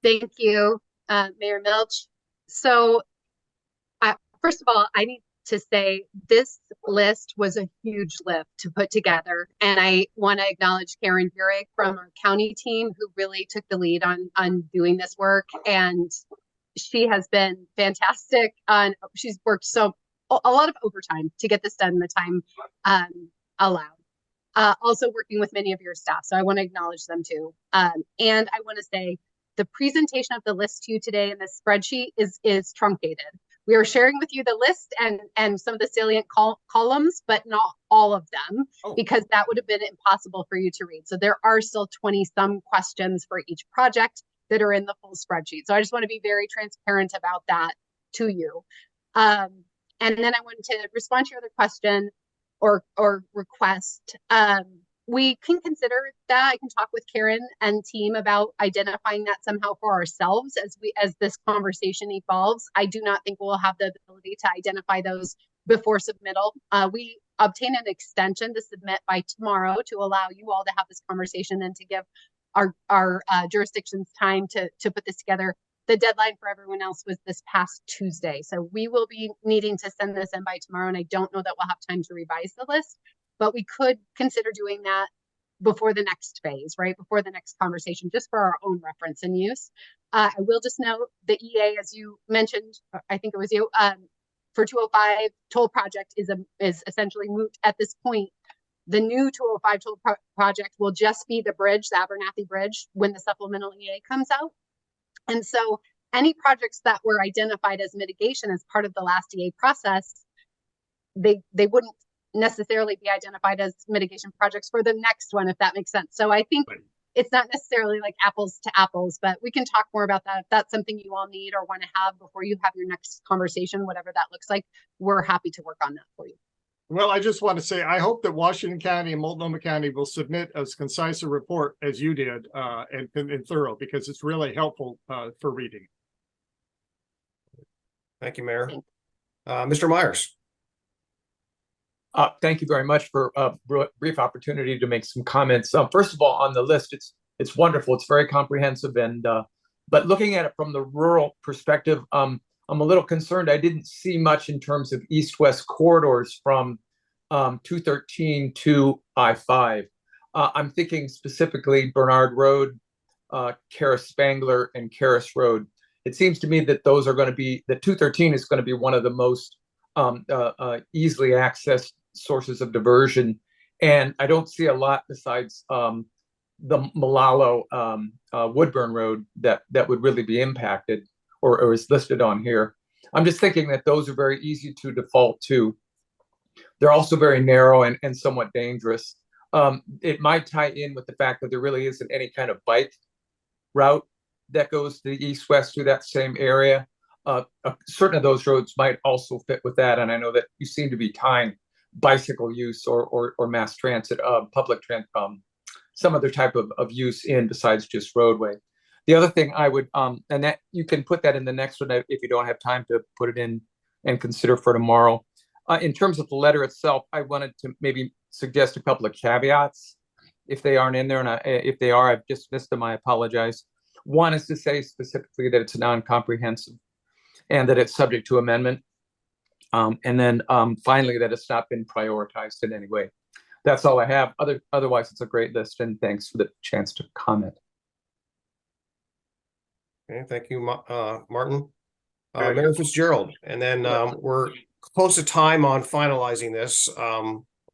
Thank you, Mayor Milch. So first of all, I need to say this list was a huge lift to put together. And I want to acknowledge Karen Burek from our county team, who really took the lead on doing this work. And she has been fantastic. She's worked a lot of overtime to get this done in the time allowed. Also working with many of your staff. So I want to acknowledge them too. And I want to say the presentation of the list to you today in this spreadsheet is truncated. We are sharing with you the list and some of the salient columns, but not all of them, because that would have been impossible for you to read. So there are still 20-some questions for each project that are in the full spreadsheet. So I just want to be very transparent about that to you. And then I wanted to respond to your other question or request. We can consider that. I can talk with Karen and team about identifying that somehow for ourselves as this conversation evolves. I do not think we'll have the ability to identify those before submittal. We obtain an extension to submit by tomorrow to allow you all to have this conversation and to give our jurisdictions time to put this together. The deadline for everyone else was this past Tuesday. So we will be needing to send this in by tomorrow, and I don't know that we'll have time to revise the list, but we could consider doing that before the next phase, right? Before the next conversation, just for our own reference and use. I will just note the EA, as you mentioned, I think it was you, for 205 toll project is essentially moot at this point. The new 205 toll project will just be the bridge, the Abernathy Bridge, when the supplemental EA comes out. And so any projects that were identified as mitigation as part of the last EA process, they wouldn't necessarily be identified as mitigation projects for the next one, if that makes sense. So I think it's not necessarily like apples to apples, but we can talk more about that. If that's something you all need or want to have before you have your next conversation, whatever that looks like, we're happy to work on that for you. Well, I just want to say, I hope that Washington County and Multnomah County will submit as concise a report as you did and thorough, because it's really helpful for reading. Thank you, Mayor. Mr. Myers. Thank you very much for a brief opportunity to make some comments. First of all, on the list, it's wonderful. It's very comprehensive, and but looking at it from the rural perspective, I'm a little concerned. I didn't see much in terms of east-west corridors from 213 to I-5. I'm thinking specifically Bernard Road, Karis Spangler, and Karis Road. It seems to me that those are going to be, that 213 is going to be one of the most easily accessed sources of diversion. And I don't see a lot besides the Malalo Woodburn Road that would really be impacted or is listed on here. I'm just thinking that those are very easy to default to. They're also very narrow and somewhat dangerous. It might tie in with the fact that there really isn't any kind of bike route that goes to the east-west through that same area. Certain of those roads might also fit with that. And I know that you seem to be tying bicycle use or mass transit, public transit, some other type of use in besides just roadway. The other thing I would, and that you can put that in the next one if you don't have time to put it in and consider for tomorrow. In terms of the letter itself, I wanted to maybe suggest a couple of caveats if they aren't in there. And if they are, I've just missed them. I apologize. One is to say specifically that it's non-comprehensive and that it's subject to amendment. And then finally, that it's not been prioritized in any way. That's all I have. Otherwise, it's a great list, and thanks for the chance to comment. Okay, thank you, Martin. Mayor Fitzgerald, and then we're close to time on finalizing this,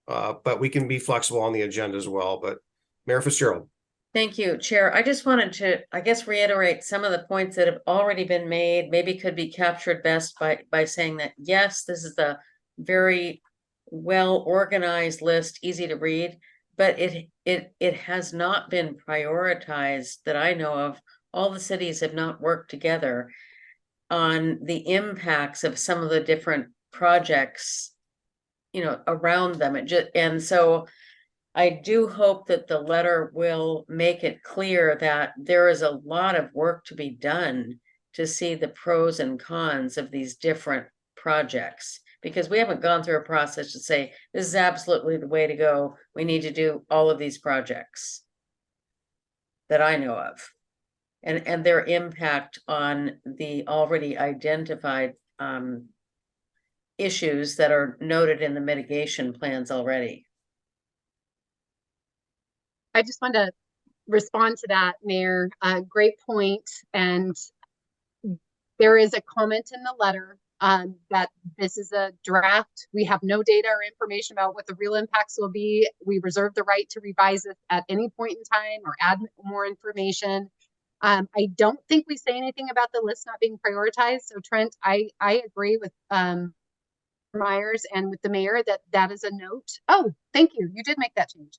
but we can be flexible on the agenda as well. But Mayor Fitzgerald. Thank you, Chair. I just wanted to, I guess, reiterate some of the points that have already been made, maybe could be captured best by saying that, yes, this is the very well-organized list, easy to read, but it has not been prioritized that I know of. All the cities have not worked together on the impacts of some of the different projects, around them. And so I do hope that the letter will make it clear that there is a lot of work to be done to see the pros and cons of these different projects, because we haven't gone through a process to say, this is absolutely the way to go. We need to do all of these projects that I know of, and their impact on the already identified issues that are noted in the mitigation plans already. I just want to respond to that, Mayor. Great point. And there is a comment in the letter that this is a draft. We have no data or information about what the real impacts will be. We reserve the right to revise it at any point in time or add more information. I don't think we say anything about the list not being prioritized. So Trent, I agree with Myers and with the mayor that is a note. Oh, thank you. You did make that change.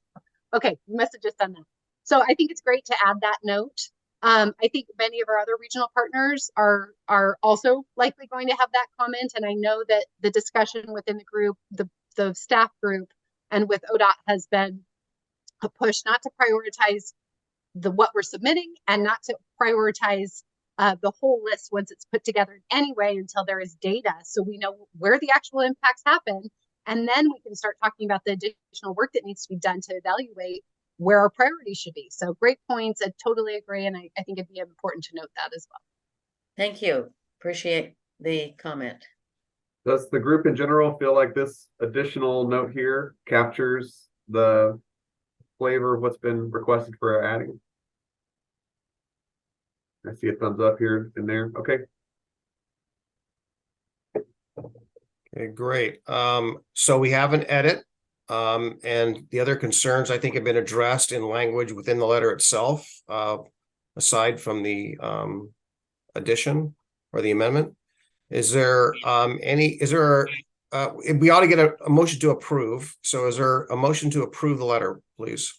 Okay, you must have just done that. So I think it's great to add that note. I think many of our other regional partners are also likely going to have that comment. And I know that the discussion within the group, the staff group, and with ODOT has been a push not to prioritize what we're submitting and not to prioritize the whole list once it's put together anyway until there is data so we know where the actual impacts happen. And then we can start talking about the additional work that needs to be done to evaluate where our priorities should be. So great points. I totally agree. And I think it'd be important to note that as well. Thank you. Appreciate the comment. Does the group in general feel like this additional note here captures the flavor of what's been requested for adding? I see a thumbs up here and there. Okay. Okay, great. So we have an edit. And the other concerns I think have been addressed in language within the letter itself, aside from the addition or the amendment. Is there we ought to get a motion to approve. So is there a motion to approve the letter, please?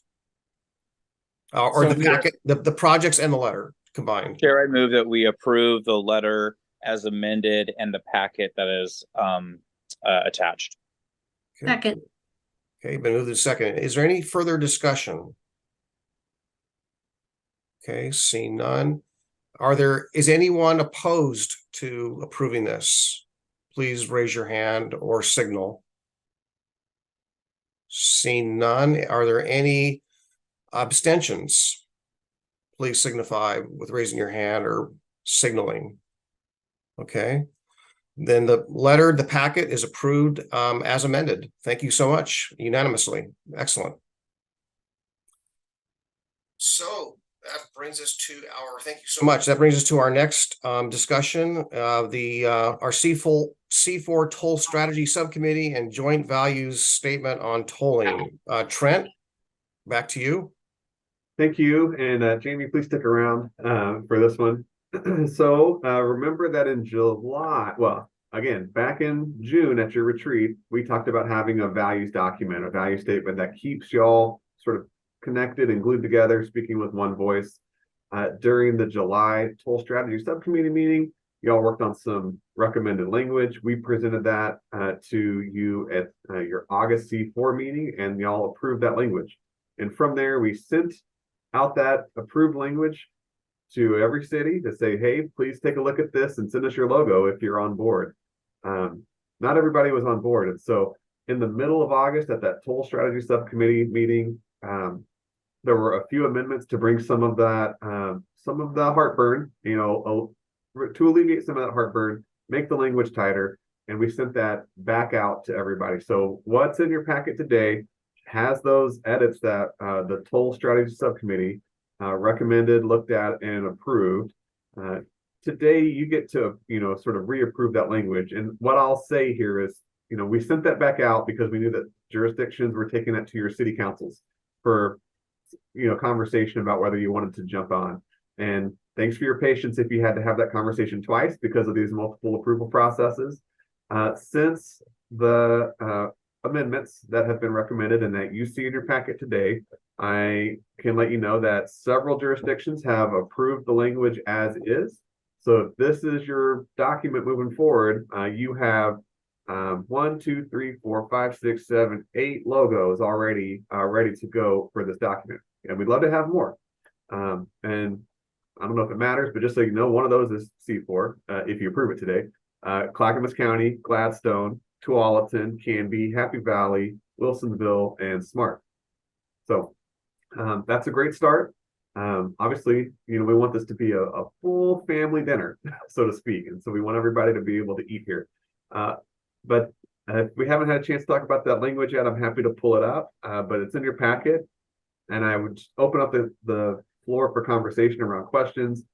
Or So the packet, the projects and the letter combined? Chair, I move that we approve the letter as amended and the packet that is attached. Okay. Second. Okay, been moved to second. Is there any further discussion? Okay, seeing none. Is anyone opposed to approving this? Please raise your hand or signal. Seeing none. Are there any abstentions? Please signify with raising your hand or signaling. Okay. Then the packet is approved as amended. Thank you so much, unanimously. Excellent. So that brings us to thank you so much. That brings us to our next discussion, our C4 Toll Strategy Subcommittee and Joint Values Statement on Tolling. Trent, back to you. Thank you. And Jamie, please stick around for this one. So remember that in July, well, again, back in June at your retreat, we talked about having a values document, a value statement that keeps y'all sort of connected and glued together, speaking with one voice. During the July Toll Strategy Subcommittee meeting, y'all worked on some recommended language. We presented that to you at your August C4 meeting, and y'all approved that language. And from there, we sent out that approved language to every city to say, hey, please take a look at this and send us your logo if you're on board. Not everybody was on board. And so in the middle of August at that Toll Strategy Subcommittee meeting, there were a few amendments to bring some of the heartburn, to alleviate some of that heartburn, make the language tighter, and we sent that back out to everybody. So what's in your packet today has those edits that the Toll Strategy Subcommittee recommended, looked at, and approved. Today, you get to, sort of reapprove that language. And what I'll say here is, we sent that back out because we knew that jurisdictions were taking that to your city councils for, conversation about whether you wanted to jump on. And thanks for your patience if you had to have that conversation twice because of these multiple approval processes. Since the amendments that have been recommended and that you see in your packet today, I can let you know that several jurisdictions have approved the language as is. So if this is your document moving forward, you have 1, 2, 3, 4, 5, 6, 7, 8 logos already ready to go for this document. And we'd love to have more. And I don't know if it matters, but just so you know, one of those is C4, if you approve it today. Clackamas County, Gladstone, Tualatin, Canby, Happy Valley, Wilsonville, and Smart. So that's a great start. Obviously, we want this to be a full family dinner, so to speak. And so we want everybody to be able to eat here. But if we haven't had a chance to talk about that language yet, I'm happy to pull it up, but it's in your packet. And I would open up the floor for conversation around questions.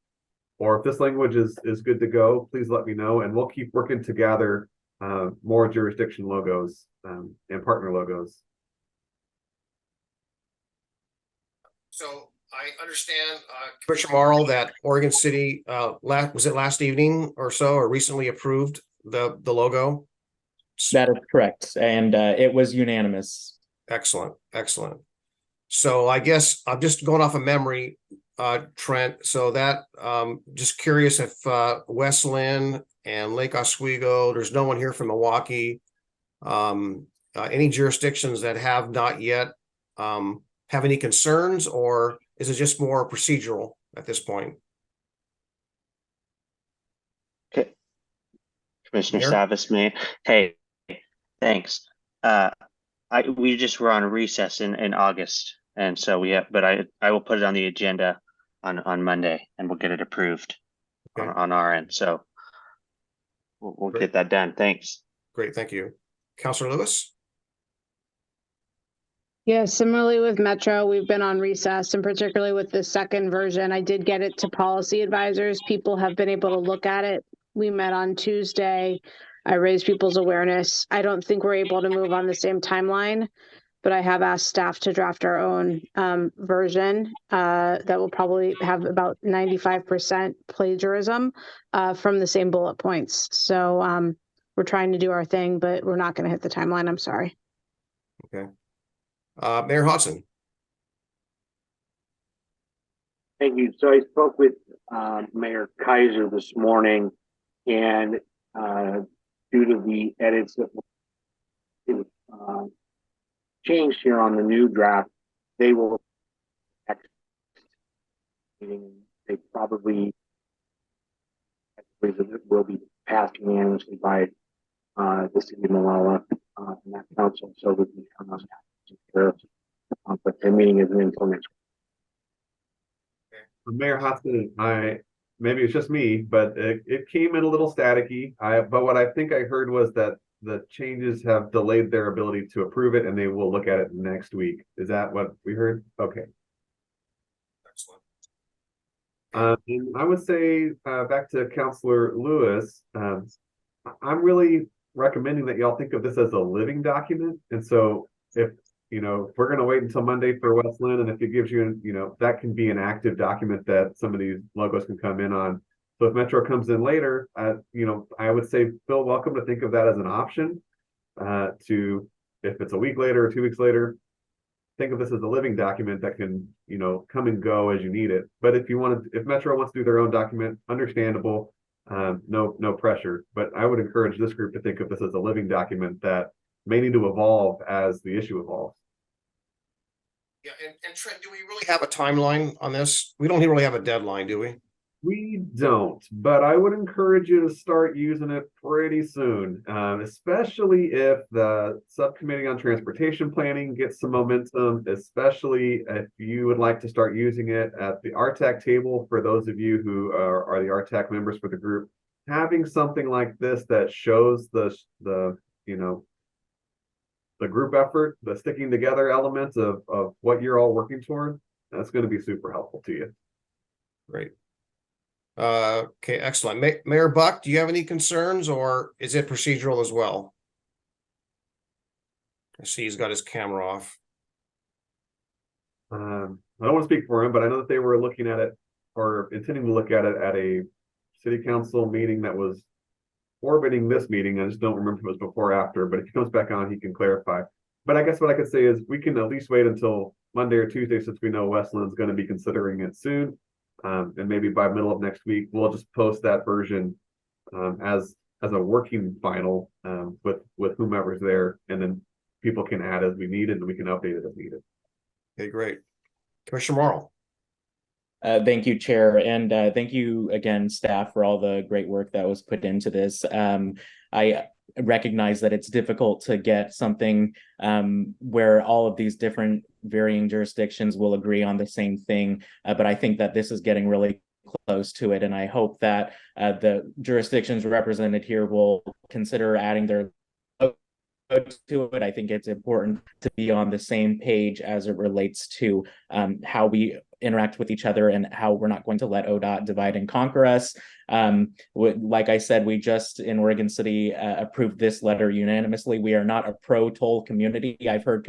Or if this language is good to go, please let me know. And we'll keep working to gather more jurisdiction logos and partner logos. So I understand, Commissioner Marl, that Oregon City, was it last evening or so, or recently approved the logo? That is correct. And it was unanimous. Excellent. Excellent. So I guess I'm just going off of memory, Trent. So that just curious if West Lynn and Lake Oswego, there's no one here from Milwaukee, any jurisdictions that have not yet have any concerns, or is it just more procedural at this point? Commissioner Mayor? Savas, hey, thanks. We just were on recess in August, and so but I will put it on the agenda on Monday, and we'll get it approved on our end. So we'll get that done. Thanks. Great, thank you. Counselor Lewis? Yeah, similarly with Metro, we've been on recess, and particularly with the second version, I did get it to policy advisors. People have been able to look at it. We met on Tuesday. I raised people's awareness. I don't think we're able to move on the same timeline, but I have asked staff to draft our own version that will probably have about 95% plagiarism from the same bullet points. So we're trying to do our thing, but we're not going to hit the timeline. I'm sorry. Okay. Mayor Hodson? Thank you. So I spoke with Mayor Kaiser this morning, and due to the edits that were changed here on the new draft, they will they probably will be passed unanimously by the city of Malala and that council, so we can come out but their meeting isn't until next week. Mayor Hodson, maybe it's just me, but it came in a little staticky. But what I think I heard was that the changes have delayed their ability to approve it, and they will look at it next week. Is that what we heard? Okay. Excellent. And I would say back to Councilor Lewis, I'm really recommending that y'all think of this as a living document. And so if we're going to wait until Monday for Westland, and if it gives you, that can be an active document that some of these logos can come in on. So if Metro comes in later, I would say feel welcome to think of that as an option if it's a week later or 2 weeks later, think of this as a living document that can, come and go as you need it. But if Metro wants to do their own document, understandable, no pressure. But I would encourage this group to think of this as a living document that may need to evolve as the issue evolves. Yeah, and Trent, do we really have a timeline on this? We don't really have a deadline, do we? We don't, but I would encourage you to start using it pretty soon, especially if the subcommittee on transportation planning gets some momentum, especially if you would like to start using it at the RTAC table. For those of you who are the RTAC members for the group, having something like this that shows the group effort, the sticking together elements of what you're all working toward, that's going to be super helpful to you. Great. Okay, excellent. Mayor Buck, do you have any concerns, or is it procedural as well? I see he's got his camera off. I don't want to speak for him, but I know that they were looking at it or intending to look at it at a city council meeting that was orbiting this meeting. I just don't remember if it was before or after, but if he comes back on, he can clarify. But I guess what I could say is we can at least wait until Monday or Tuesday, since we know Westland's going to be considering it soon. And maybe by middle of next week, we'll just post that version as a working final with whomever's there, and then people can add as we need it, and we can update it as needed. Okay, great. Commissioner Morrow. Thank you, Chair, and thank you again, staff, for all the great work that was put into this. I recognize that it's difficult to get something where all of these different varying jurisdictions will agree on the same thing, but I think that this is getting really close to it, and I hope that the jurisdictions represented here will consider adding their to it. I think it's important to be on the same page as it relates to how we interact with each other and how we're not going to let ODOT divide and conquer us. Like I said, we just in Oregon City approved this letter unanimously. We are not a pro-toll community. I've heard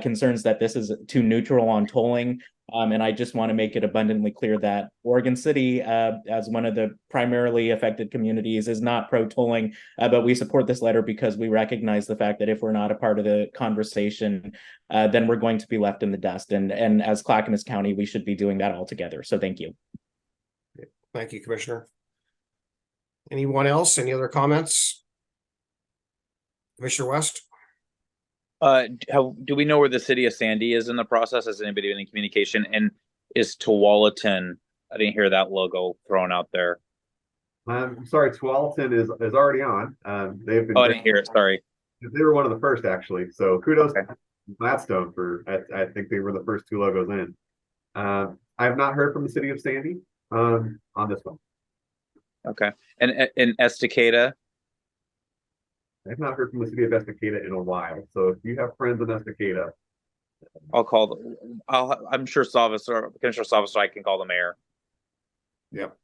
concerns that this is too neutral on tolling. And I just want to make it abundantly clear that Oregon City, as one of the primarily affected communities, is not pro-tolling, but we support this letter because we recognize the fact that if we're not a part of the conversation, then we're going to be left in the dust. And as Clackamas County, we should be doing that all together. So thank you. Thank you, Commissioner. Anyone else? Any other comments? Commissioner West? Do we know where the city of Sandy is in the process? Has anybody been in communication? And is Tualatin? I didn't hear that logo thrown out there. I'm sorry, Tualatin is already on. They've been. Oh, I didn't hear it. Sorry. They were one of the first, actually. So kudos to Gladstone for. I think they were the first two logos in. I have not heard from the city of Sandy on this one. Okay. And in Estacada. I've not heard from the city of Estacada in a while. So if you have friends in Estacada, I'll call. I'm sure Commissioner Salvas, I can call the mayor. Yep.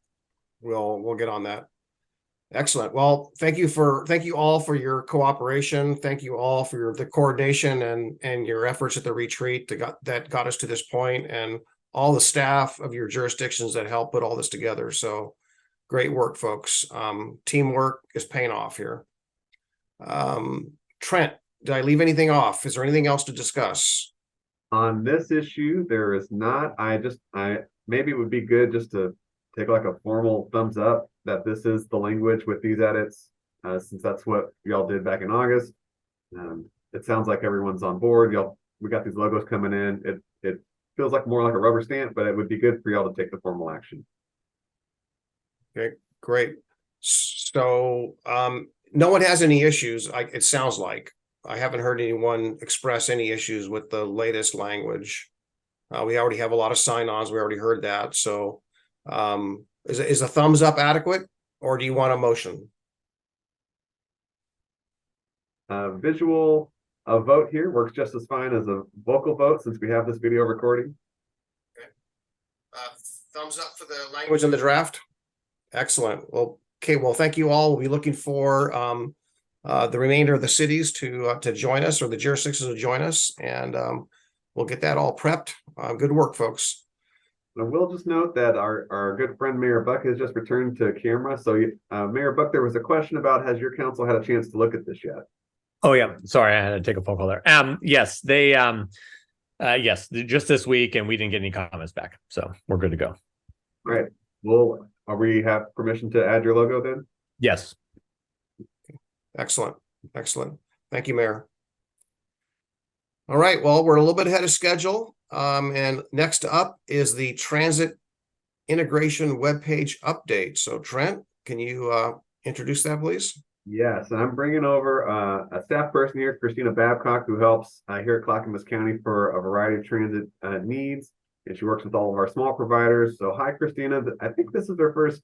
We'll get on that. Excellent. Well, thank you all for your cooperation. Thank you all for the coordination and your efforts at the retreat that got us to this point, and all the staff of your jurisdictions that helped put all this together. So great work, folks. Teamwork is paying off here. Trent, did I leave anything off? Is there anything else to discuss? On this issue, there is not. I maybe it would be good just to take like a formal thumbs up that this is the language with these edits, since that's what y'all did back in August. It sounds like everyone's on board. We got these logos coming in. It feels like more like a rubber stamp, but it would be good for y'all to take the formal action. Okay, great. So no one has any issues. It sounds like I haven't heard anyone express any issues with the latest language. We already have a lot of sign-ons. We already heard that. So is a thumbs up adequate, or do you want a motion? Visual vote here works just as fine as a vocal vote since we have this video recording. Okay. Thumbs up for the language in the draft. Excellent. Well, okay. Well, thank you all. We'll be looking for the remainder of the cities to join us, or the jurisdictions to join us, and we'll get that all prepped. Good work, folks. I will just note that our good friend Mayor Buck has just returned to camera. So Mayor Buck, there was a question about, has your council had a chance to look at this yet? Oh yeah, sorry, I had to take a phone call there. Yes, they yes, just this week, and we didn't get any comments back, so we're good to go. All right. Well, we have permission to add your logo then? Yes. Excellent. Excellent. Thank you, Mayor. All right. Well, we're a little bit ahead of schedule. And next up is the transit integration webpage update. So Trent, can you introduce that, please? Yes, and I'm bringing over a staff person here, Christina Babcock, who helps here at Clackamas County for a variety of transit needs. And she works with all of our small providers. So hi, Christina. I think this is her first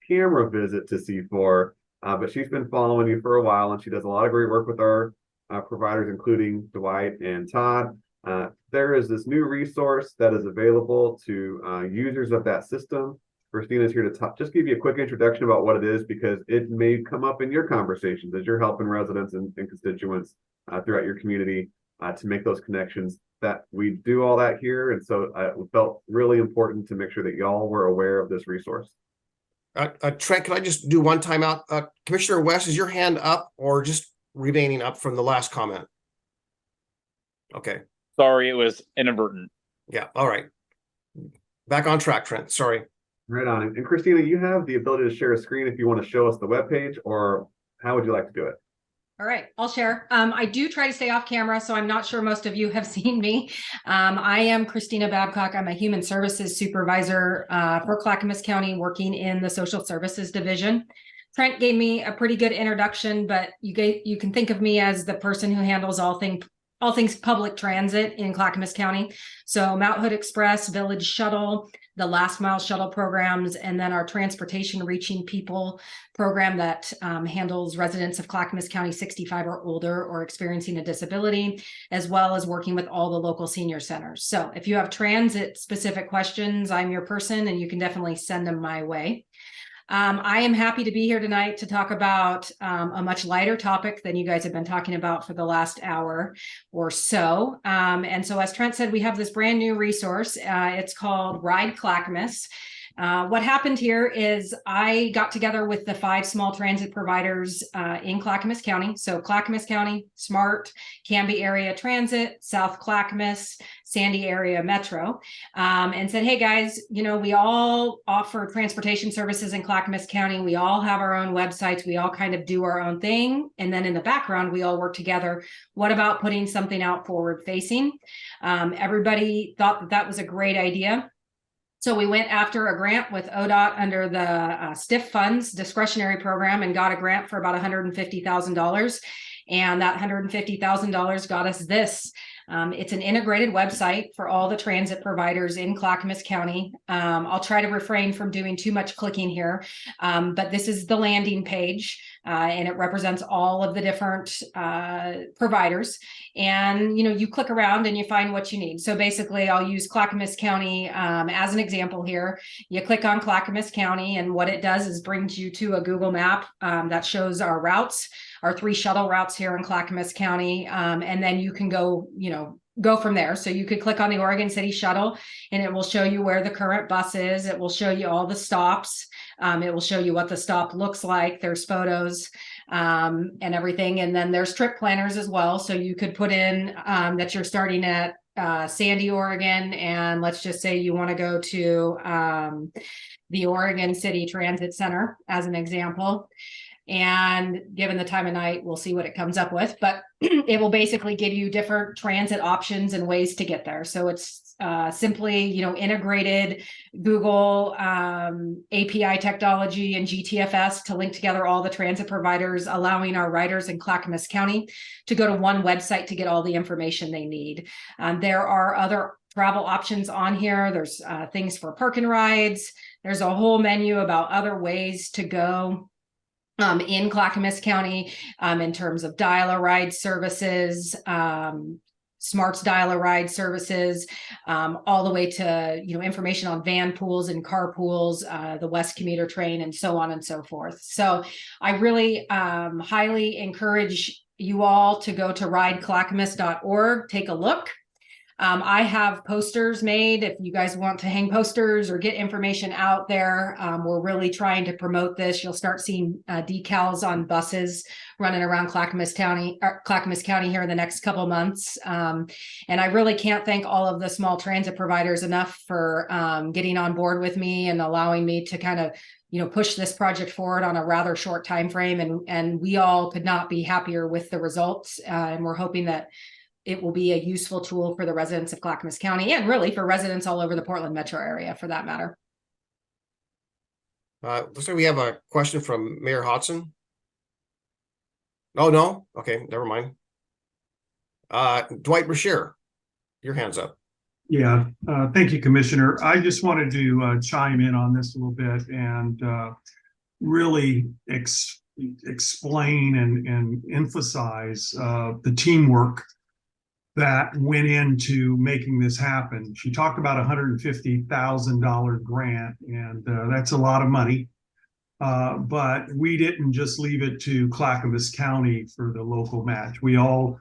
camera visit to C4, but she's been following you for a while, and she does a lot of great work with our providers, including Dwight and Todd. There is this new resource that is available to users of that system. Christina is here to just give you a quick introduction about what it is, because it may come up in your conversations as you're helping residents and constituents throughout your community to make those connections. That we do all that here, and so it felt really important to make sure that y'all were aware of this resource. Trent, can I just do one timeout? Commissioner West, is your hand up or just remaining up from the last comment? Okay. Sorry, it was inadvertent. Yeah. All right. Back on track, Trent. Sorry. Right on. And Christina, you have the ability to share a screen if you want to show us the webpage, or how would you like to do it? All right, I'll share. I do try to stay off camera, so I'm not sure most of you have seen me. I am Christina Babcock. I'm a human services supervisor for Clackamas County, working in the social services division. Trent gave me a pretty good introduction, but you can think of me as the person who handles all things public transit in Clackamas County. So Mount Hood Express, Village Shuttle, the Last Mile Shuttle programs, and then our Transportation Reaching People program that handles residents of Clackamas County 65 or older or experiencing a disability, as well as working with all the local senior centers. So if you have transit specific questions, I'm your person, and you can definitely send them my way. I am happy to be here tonight to talk about a much lighter topic than you guys have been talking about for the last hour or so. And so, as Trent said, we have this brand new resource. It's called Ride Clackamas. What happened here is I got together with the 5 small transit providers in Clackamas County. So Clackamas County, SMART, Canby Area Transit, South Clackamas, Sandy Area Metro, and said, hey guys, we all offer transportation services in Clackamas County. We all have our own websites. We all kind of do our own thing. And then in the background, we all work together. What about putting something out forward facing? Everybody thought that was a great idea. So we went after a grant with ODOT under the STIF funds discretionary program and got a grant for about $150,000. And that $150,000 got us this. It's an integrated website for all the transit providers in Clackamas County. I'll try to refrain from doing too much clicking here, but this is the landing page, and it represents all of the different providers. And you click around and you find what you need. So basically, I'll use Clackamas County as an example here. You click on Clackamas County, and what it does is brings you to a Google map that shows our routes, our 3 shuttle routes here in Clackamas County. And then you can go from there. So you could click on the Oregon City Shuttle and it will show you where the current bus is. It will show you all the stops. It will show you what the stop looks like. There's photos and everything. And then there's trip planners as well. So you could put in that you're starting at Sandy, Oregon. And let's just say you want to go to the Oregon City Transit Center as an example. And given the time of night, we'll see what it comes up with, but it will basically give you different transit options and ways to get there. So it's simply, integrated Google API technology and GTFS to link together all the transit providers, allowing our riders in Clackamas County to go to one website to get all the information they need. There are other travel options on here. There's things for park and rides. There's a whole menu about other ways to go in Clackamas County in terms of dial-a-ride services, Smart's dial-a-ride services, all the way to information on van pools and car pools, the West Commuter Train, and so on and so forth. So I really highly encourage you all to go to rideclackamas.org, take a look. I have posters made if you guys want to hang posters or get information out there. We're really trying to promote this. You'll start seeing decals on buses running around Clackamas County here in the next couple months. And I really can't thank all of the small transit providers enough for getting on board with me and allowing me to kind of push this project forward on a rather short time frame. And we all could not be happier with the results. And we're hoping that it will be a useful tool for the residents of Clackamas County and really for residents all over the Portland metro area for that matter. Looks like we have a question from Mayor Hodson. Oh, no. Okay, never mind. Dwight Brashear, your hand's up. Yeah, thank you, Commissioner. I just wanted to chime in on this a little bit and really explain and emphasize the teamwork that went into making this happen. She talked about $150,000 grant, and that's a lot of money. But we didn't just leave it to Clackamas County for the local match. We all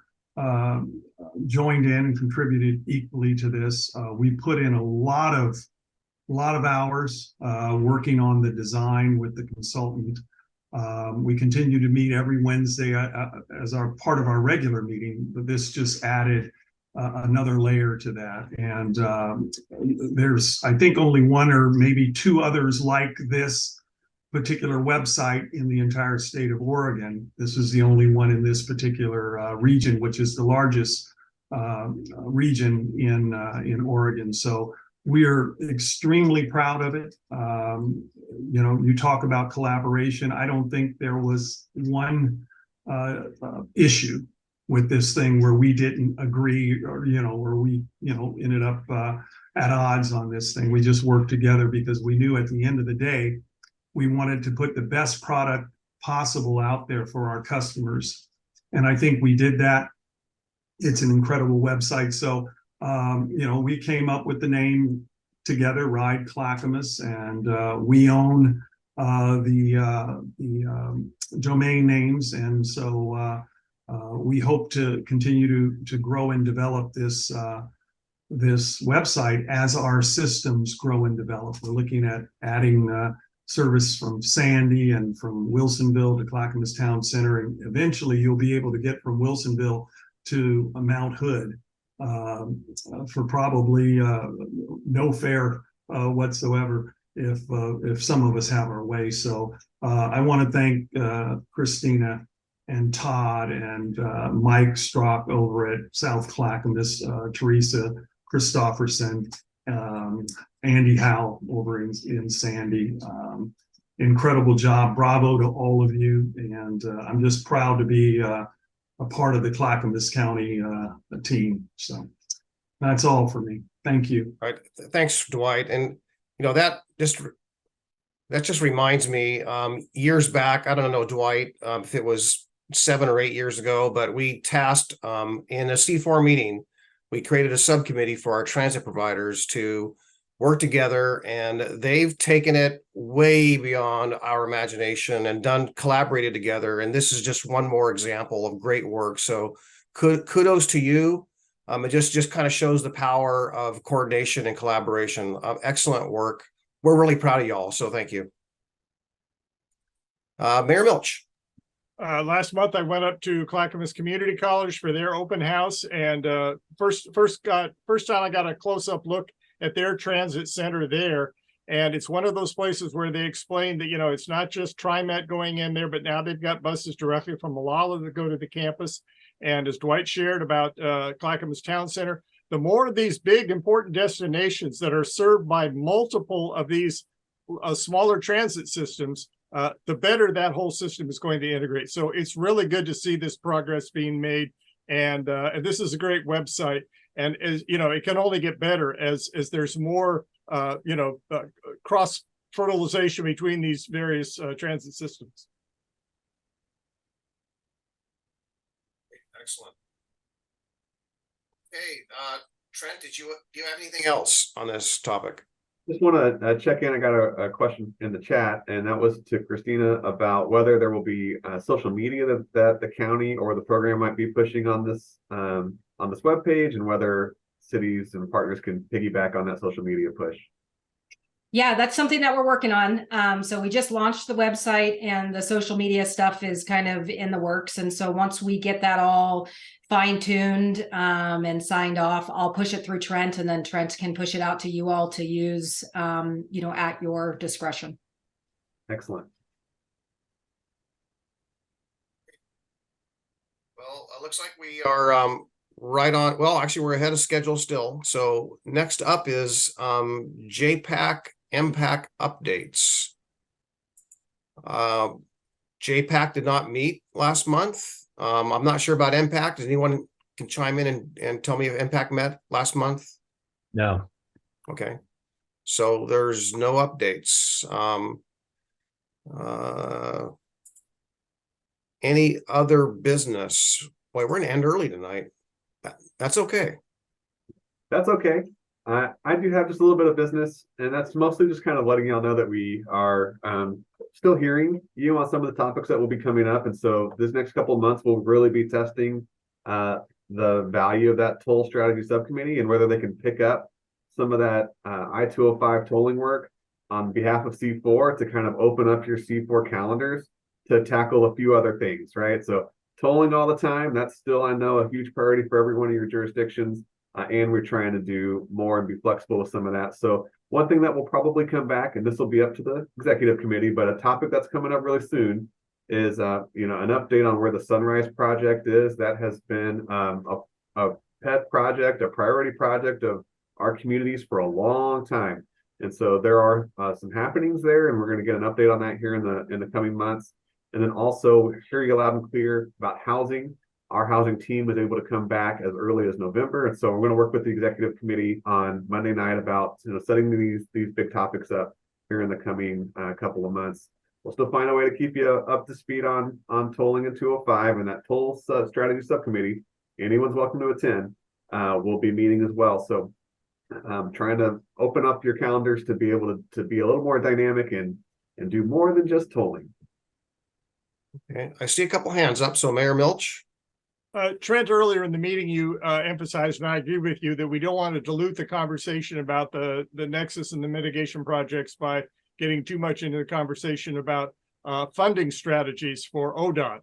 joined in and contributed equally to this. We put in a lot of hours working on the design with the consultant. We continue to meet every Wednesday as our part of our regular meeting, but this just added another layer to that. And there's, I think, only one or maybe 2 others like this particular website in the entire state of Oregon. This is the only one in this particular region, which is the largest region in Oregon. So we are extremely proud of it. You talk about collaboration. I don't think there was one issue with this thing where we didn't agree or, where we, ended up at odds on this thing. We just worked together because we knew at the end of the day, we wanted to put the best product possible out there for our customers. And I think we did that. It's an incredible website. So, we came up with the name together, Ride Clackamas, and we own the domain names. And so we hope to continue to grow and develop this website as our systems grow and develop. We're looking at adding service from Sandy and from Wilsonville to Clackamas Town Center. And eventually you'll be able to get from Wilsonville to Mount Hood for probably no fare whatsoever if some of us have our way. So I want to thank Christina and Todd and Mike Strock over at South Clackamas, Teresa Christofferson, Andy Howe over in Sandy. Incredible job. Bravo to all of you. And I'm just proud to be a part of the Clackamas County team. So that's all for me. Thank you. All right. Thanks, Dwight. And that just reminds me, years back, I don't know, Dwight, if it was 7 or 8 years ago, but we tasked in a C4 meeting, we created a subcommittee for our transit providers to work together, and they've taken it way beyond our imagination and collaborated together. And this is just one more example of great work. So kudos to you. It just kind of shows the power of coordination and collaboration. Excellent work. We're really proud of y'all. So thank you. Mayor Milch. Last month, I went up to Clackamas Community College for their open house, and first time I got a close-up look at their transit center there. And it's one of those places where they explain that, it's not just TriMet going in there, but now they've got buses directly from Malala that go to the campus. And as Dwight shared about Clackamas Town Center, the more of these big important destinations that are served by multiple of these smaller transit systems, the better that whole system is going to integrate. So it's really good to see this progress being made. And this is a great website. And as it can only get better as there's more, cross fertilization between these various transit systems. Excellent. Okay, Trent, do you have anything else on this topic? Just want to check in. I got a question in the chat, and that was to Christina about whether there will be social media that the county or the program might be pushing on this webpage, and whether cities and partners can piggyback on that social media push. Yeah, that's something that we're working on. So we just launched the website, and the social media stuff is kind of in the works. And so once we get that all fine-tuned and signed off, I'll push it through Trent, and then Trent can push it out to you all to use, at your discretion. Excellent. Well, it looks like we are right on. Well, actually, we're ahead of schedule still. So next up is JPAC MPAC updates. JPAC did not meet last month. I'm not sure about MPAC. Does anyone can chime in and tell me if MPAC met last month? No. Okay. So there's no updates. Any other business? Boy, we're gonna end early tonight. That's okay. That's okay. I do have just a little bit of business, and that's mostly just kind of letting y'all know that we are still hearing you on some of the topics that will be coming up. And so this next couple of months, we'll really be testing the value of that toll strategy subcommittee and whether they can pick up some of that I-205 tolling work on behalf of C4 to kind of open up your C4 calendars to tackle a few other things, right? So tolling all the time, that's still, I know, a huge priority for every one of your jurisdictions. And we're trying to do more and be flexible with some of that. So one thing that will probably come back, and this will be up to the executive committee, but a topic that's coming up really soon is, an update on where the Sunrise project is. That has been a pet project, a priority project of our communities for a long time. And so there are some happenings there, and we're going to get an update on that here in the coming months. And then also hear you loud and clear about housing. Our housing team was able to come back as early as November. And so we're going to work with the executive committee on Monday night about setting these big topics up here in the coming couple of months. We'll still find a way to keep you up to speed on tolling in 205, and that toll strategy subcommittee. Anyone's welcome to attend. We'll be meeting as well. So trying to open up your calendars to be able to be a little more dynamic and do more than just tolling. Okay, I see a couple hands up. So Mayor Milch. Trent, earlier in the meeting, you emphasized, and I agree with you, that we don't want to dilute the conversation about the nexus and the mitigation projects by getting too much into the conversation about funding strategies for ODOT.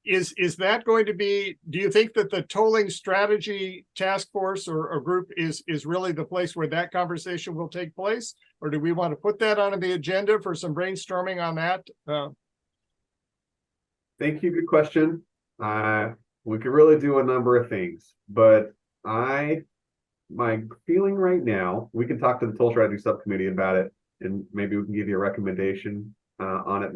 Is that going to be, do you think that the tolling strategy task force or group is really the place where that conversation will take place? Or do we want to put that on the agenda for some brainstorming on that? Thank you. Good question. We could really do a number of things, but My feeling right now, we can talk to the toll strategy subcommittee about it, and maybe we can give you a recommendation on it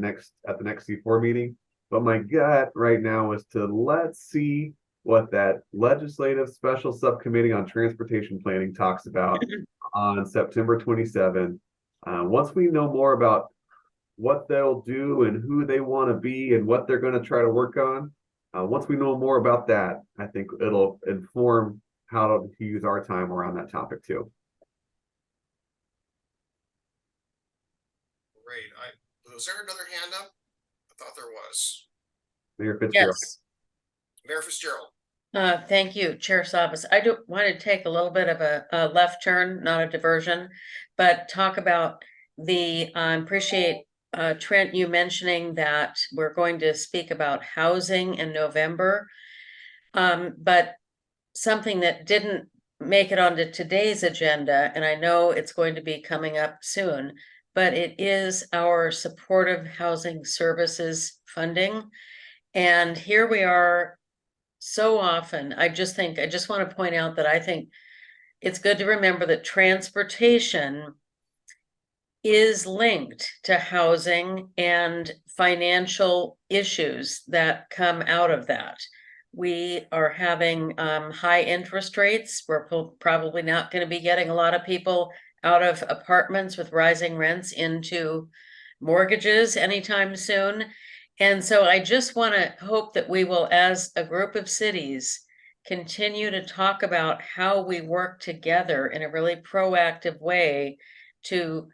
at the next C4 meeting. But my gut right now is to let's see what that legislative special subcommittee on transportation planning talks about on September 27th. Once we know more about what they'll do and who they want to be and what they're going to try to work on, once we know more about that, I think it'll inform how to use our time around that topic too. Great. Was there another hand up? I thought there was. Mayor Fitzgerald. Yes. Mayor Fitzgerald. Thank you, Chair Sabas. I do want to take a little bit of a left turn, not a diversion, but talk about appreciate Trent, you mentioning that we're going to speak about housing in November. But something that didn't make it onto today's agenda, and I know it's going to be coming up soon, but it is our supportive housing services funding. And here we are so often. I just want to point out that I think it's good to remember that transportation is linked to housing and financial issues that come out of that. We are having high interest rates. We're probably not going to be getting a lot of people out of apartments with rising rents into mortgages anytime soon. And so I just want to hope that we will, as a group of cities, continue to talk about how we work together in a really proactive way to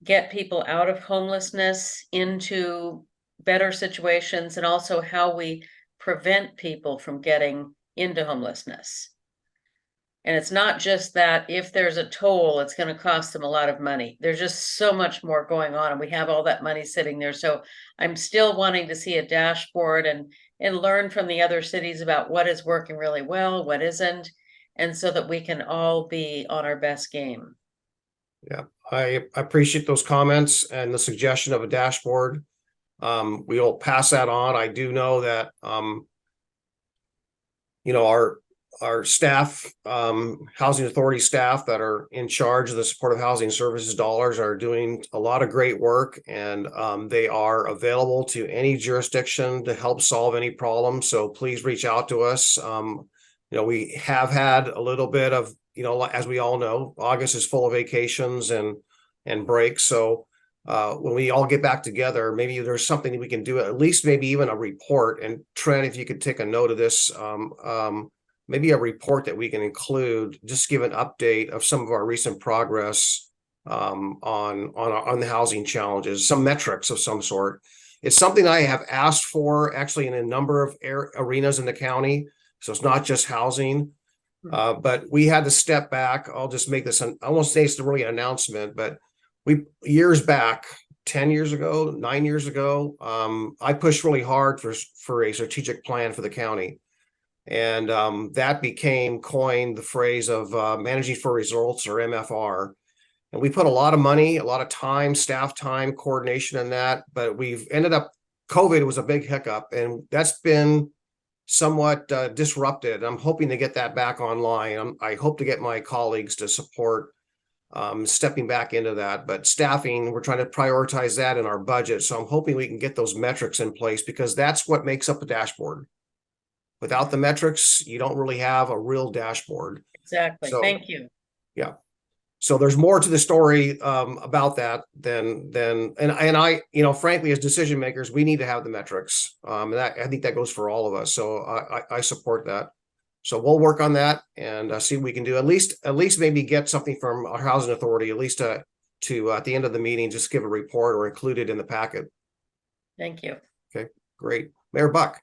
get people out of homelessness into better situations, and also how we prevent people from getting into homelessness. And it's not just that if there's a toll, it's going to cost them a lot of money. There's just so much more going on, and we have all that money sitting there. So I'm still wanting to see a dashboard and learn from the other cities about what is working really well, what isn't, and so that we can all be on our best game. Yeah, I appreciate those comments and the suggestion of a dashboard. We will pass that on. I do know that our staff, housing authority staff that are in charge of the supportive housing services dollars are doing a lot of great work, and they are available to any jurisdiction to help solve any problem. So please reach out to us. We have had a little bit of, as we all know, August is full of vacations and breaks. So when we all get back together, maybe there's something that we can do, at least maybe even a report. And Trent, if you could take a note of this, maybe a report that we can include, just give an update of some of our recent progress on the housing challenges, some metrics of some sort. It's something I have asked for actually in a number of arenas in the county. So it's not just housing, but we had to step back. I'll just make this, I won't say it's really an announcement, but years back, 10 years ago, 9 years ago, I pushed really hard for a strategic plan for the county. And that coined the phrase of managing for results, or MFR. And we put a lot of money, a lot of time, staff time, coordination in that, but we've ended up, COVID was a big hiccup, and that's been somewhat disrupted. I'm hoping to get that back online. I hope to get my colleagues to support stepping back into that, but staffing, we're trying to prioritize that in our budget. So I'm hoping we can get those metrics in place, because that's what makes up a dashboard. Without the metrics, you don't really have a real dashboard. Exactly. So, thank you. Yeah. So there's more to the story about that than I, frankly, as decision makers, we need to have the metrics. And I think that goes for all of us. So I support that. So we'll work on that and see what we can do. At least maybe get something from our housing authority, at least to at the end of the meeting, just give a report or include it in the packet. Thank you. Okay, great. Mayor Buck.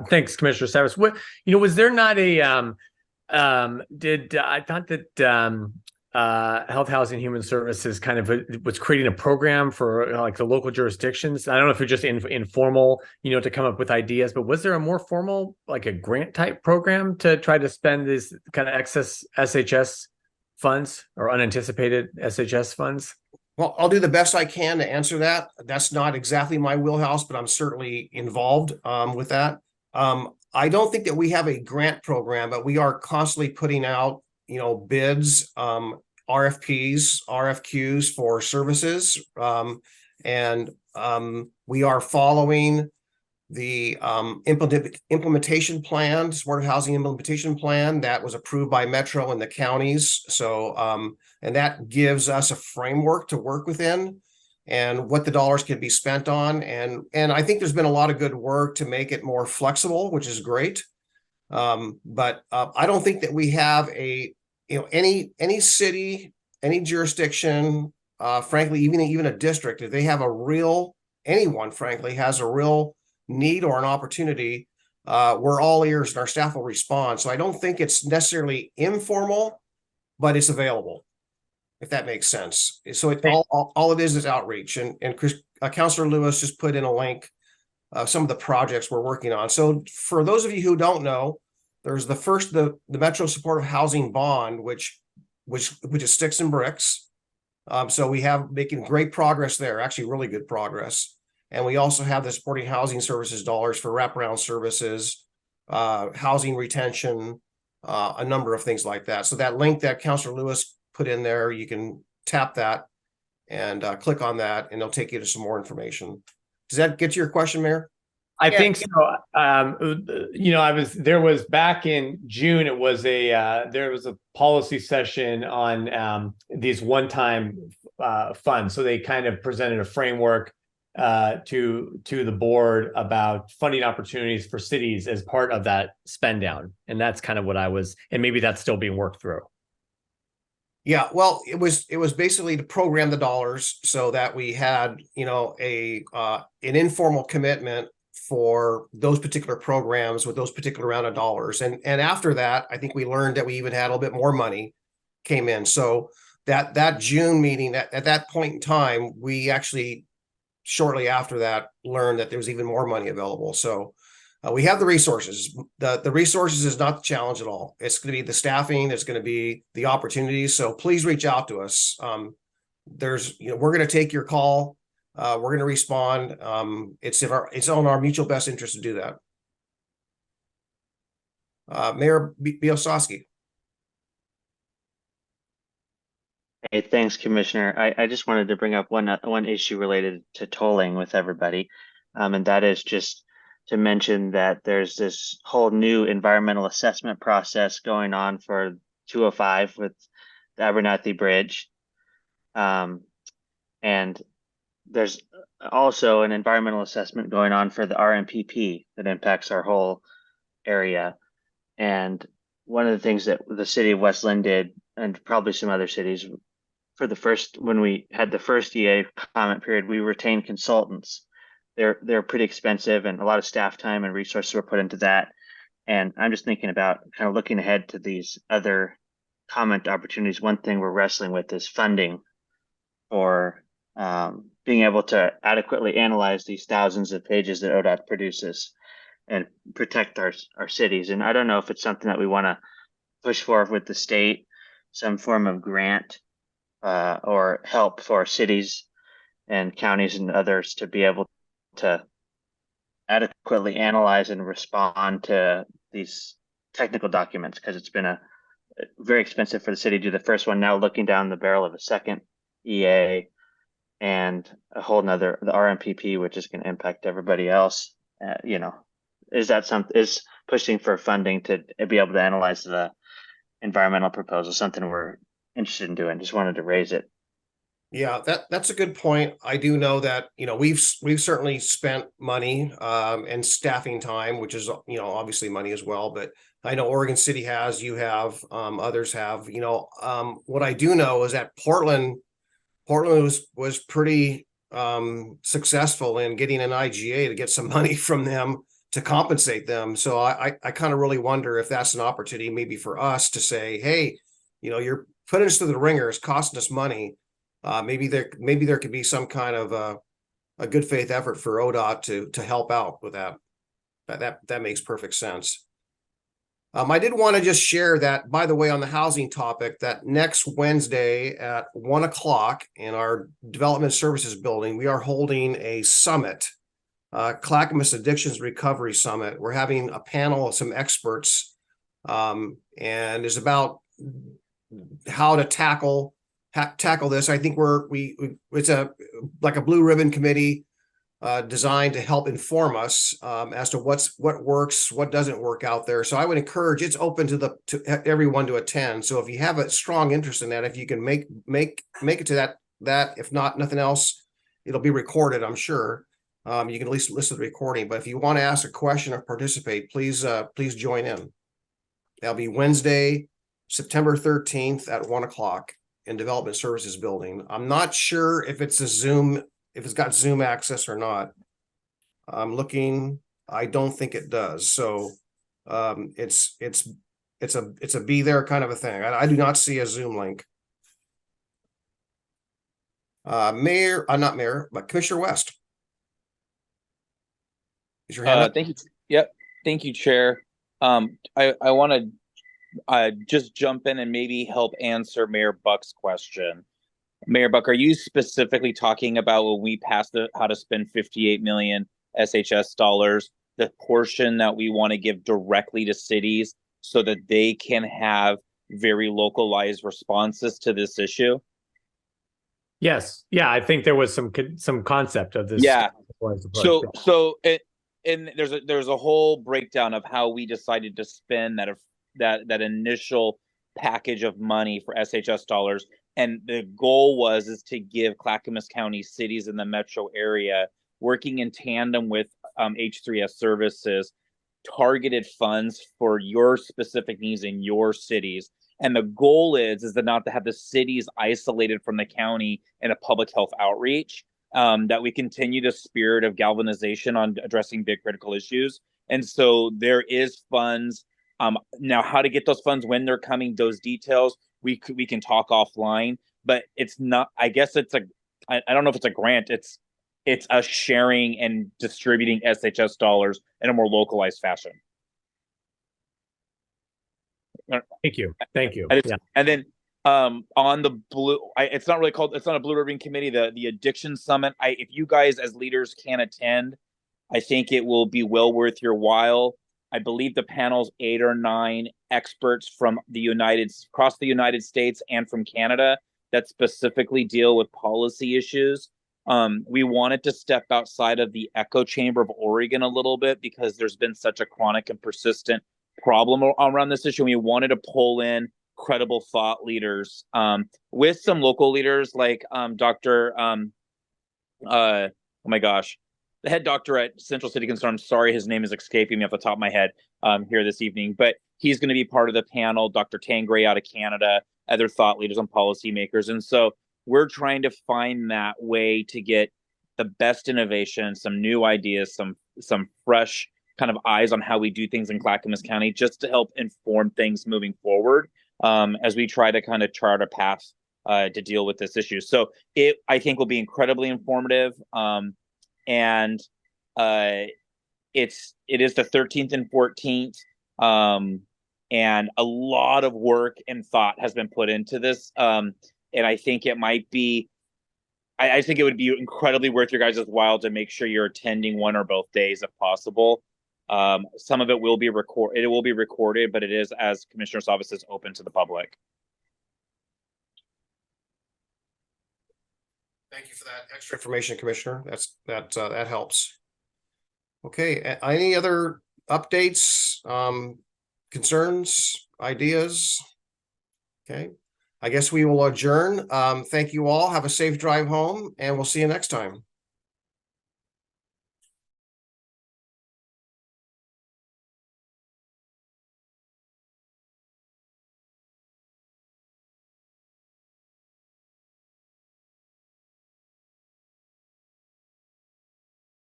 Thanks, Commissioner Cyrus. Was there not a I thought that Health, Housing, Human Services kind of was creating a program for like the local jurisdictions. I don't know if you're just informal, to come up with ideas, but was there a more formal, like a grant type program to try to spend these kind of excess SHS funds or unanticipated SHS funds? Well, I'll do the best I can to answer that. That's not exactly my wheelhouse, but I'm certainly involved with that. I don't think that we have a grant program, but we are constantly putting out, bids, RFPs, RFQs for services. And we are following the implementation plan, supportive housing implementation plan that was approved by Metro and the counties. So, and that gives us a framework to work within and what the dollars can be spent on. And I think there's been a lot of good work to make it more flexible, which is great. But I don't think that we have any city, any jurisdiction, frankly, even a district, if they have anyone, frankly, has a real need or an opportunity, we're all ears and our staff will respond. So I don't think it's necessarily informal, but it's available, if that makes sense. So all it is outreach. And Councilor Lewis just put in a link some of the projects we're working on. So for those of you who don't know, there's the Metro Supportive Housing Bond, which is sticks and bricks. So we have making great progress there, actually really good progress. And we also have the supporting housing services dollars for wraparound services, housing retention, a number of things like that. So that link that Councilor Lewis put in there, you can tap that and click on that, and it'll take you to some more information. Does that get to your question, Mayor? I think so. There was back in June, there was a policy session on these one-time funds. So they kind of presented a framework to the board about funding opportunities for cities as part of that spend down. And that's kind of what and maybe that's still being worked through. Yeah, well, it was basically to program the dollars so that we had, an informal commitment for those particular programs with those particular round of dollars. And after that, I think we learned that we even had a little bit more money came in. So that June meeting, at that point in time, we actually shortly after that learned that there was even more money available. So we have the resources. The resources is not the challenge at all. It's going to be the staffing. It's going to be the opportunities. So please reach out to us. We're going to take your call. We're going to respond. It's on our mutual best interest to do that. Mayor Bielosowski. Hey, thanks, Commissioner. I just wanted to bring up one issue related to tolling with everybody, and that is just to mention that there's this whole new environmental assessment process going on for 205 with the Abernathy Bridge, and there's also an environmental assessment going on for the RMPP that impacts our whole area. And one of the things that the city of West Lynn did, and probably some other cities, when we had the first EA comment period, we retained consultants. They're pretty expensive, and a lot of staff time and resources were put into that. And I'm just thinking about kind of looking ahead to these other comment opportunities. One thing we're wrestling with is funding for being able to adequately analyze these thousands of pages that ODOT produces and protect our cities. And I don't know if it's something that we want to push forward with the state, some form of grant or help for cities and counties and others to be able to adequately analyze and respond to these technical documents, because it's been very expensive for the city to do the first one. Now looking down the barrel of a second EA and a whole nother, the RMPP, which is going to impact everybody else. Is pushing for funding to be able to analyze the environmental proposal something we're interested in doing? Just wanted to raise it. Yeah, that's a good point. I do know that, we've certainly spent money and staffing time, which is, obviously money as well. But I know Oregon City has, you have, others have, what I do know is that Portland was pretty successful in getting an IGA to get some money from them to compensate them. So I kind of really wonder if that's an opportunity maybe for us to say, hey, you're putting us through the ringer, it's costing us money. Maybe there could be some kind of a good faith effort for ODOT to help out with that. That makes perfect sense. I did want to just share that, by the way, on the housing topic, that next Wednesday at 1 o'clock in our Development Services building, we are holding a summit Clackamas Addictions Recovery Summit. We're having a panel of some experts, and it's about how to tackle this. I think it's like a blue ribbon committee designed to help inform us as to what works, what doesn't work out there. So I would encourage, it's open to everyone to attend. So if you have a strong interest in that, if you can make it to that, if not nothing else, it'll be recorded, I'm sure. You can at least listen to the recording. But if you want to ask a question or participate, please join in. That'll be Wednesday, September 13th at 1:00 in Development Services Building. I'm not sure if it's got Zoom access or not. I'm looking. I don't think it does. So it's a be there kind of a thing. I do not see a Zoom link. Not Mayor, but Commissioner West. Is your hand up? Thank you. Yep. Thank you, Chair. I want to just jump in and maybe help answer Mayor Buck's question. Mayor Buck, are you specifically talking about when we passed how to spend 58 million SHS dollars, the portion that we want to give directly to cities so that they can have very localized responses to this issue? Yes. Yeah, I think there was some concept of this. Yeah. And there's a whole breakdown of how we decided to spend that initial package of money for SHS dollars. And the goal is to give Clackamas County cities in the metro area, working in tandem with H3S services, targeted funds for your specific needs in your cities. And the goal is not to have the cities isolated from the county in a public health outreach, that we continue the spirit of galvanization on addressing big critical issues. And so there is funds. Now, how to get those funds, when they're coming, those details, we can talk offline, but it's not, I guess I don't know if it's a grant, it's a sharing and distributing SHS dollars in a more localized fashion. Thank you. Yeah. And then on the blue, it's not a Blue Ribbon Committee, the Addiction Summit. If you guys as leaders can attend, I think it will be well worth your while. I believe the panel's 8 or 9 experts from across the United States and from Canada that specifically deal with policy issues. We wanted to step outside of the echo chamber of Oregon a little bit because there's been such a chronic and persistent problem around this issue. We wanted to pull in credible thought leaders with some local leaders like Dr. Oh my gosh, the head doctor at Central City Concern. I'm sorry, his name is escaping me off the top of my head here this evening, but he's going to be part of the panel. Dr. Tangray out of Canada, other thought leaders and policymakers. And so we're trying to find that way to get the best innovation, some new ideas, some fresh kind of eyes on how we do things in Clackamas County, just to help inform things moving forward as we try to kind of chart a path to deal with this issue. So I think will be incredibly informative. And it is the 13th and 14th, and a lot of work and thought has been put into this. And I think it might be, I think it would be incredibly worth your guys' while to make sure you're attending one or both days if possible. Some of it will be recorded, but it is, as Commissioner's Office is, open to the public. Thank you for that extra information, Commissioner. That helps. Okay, any other updates, concerns, ideas? Okay, I guess we will adjourn. Thank you all. Have a safe drive home, and we'll see you next time.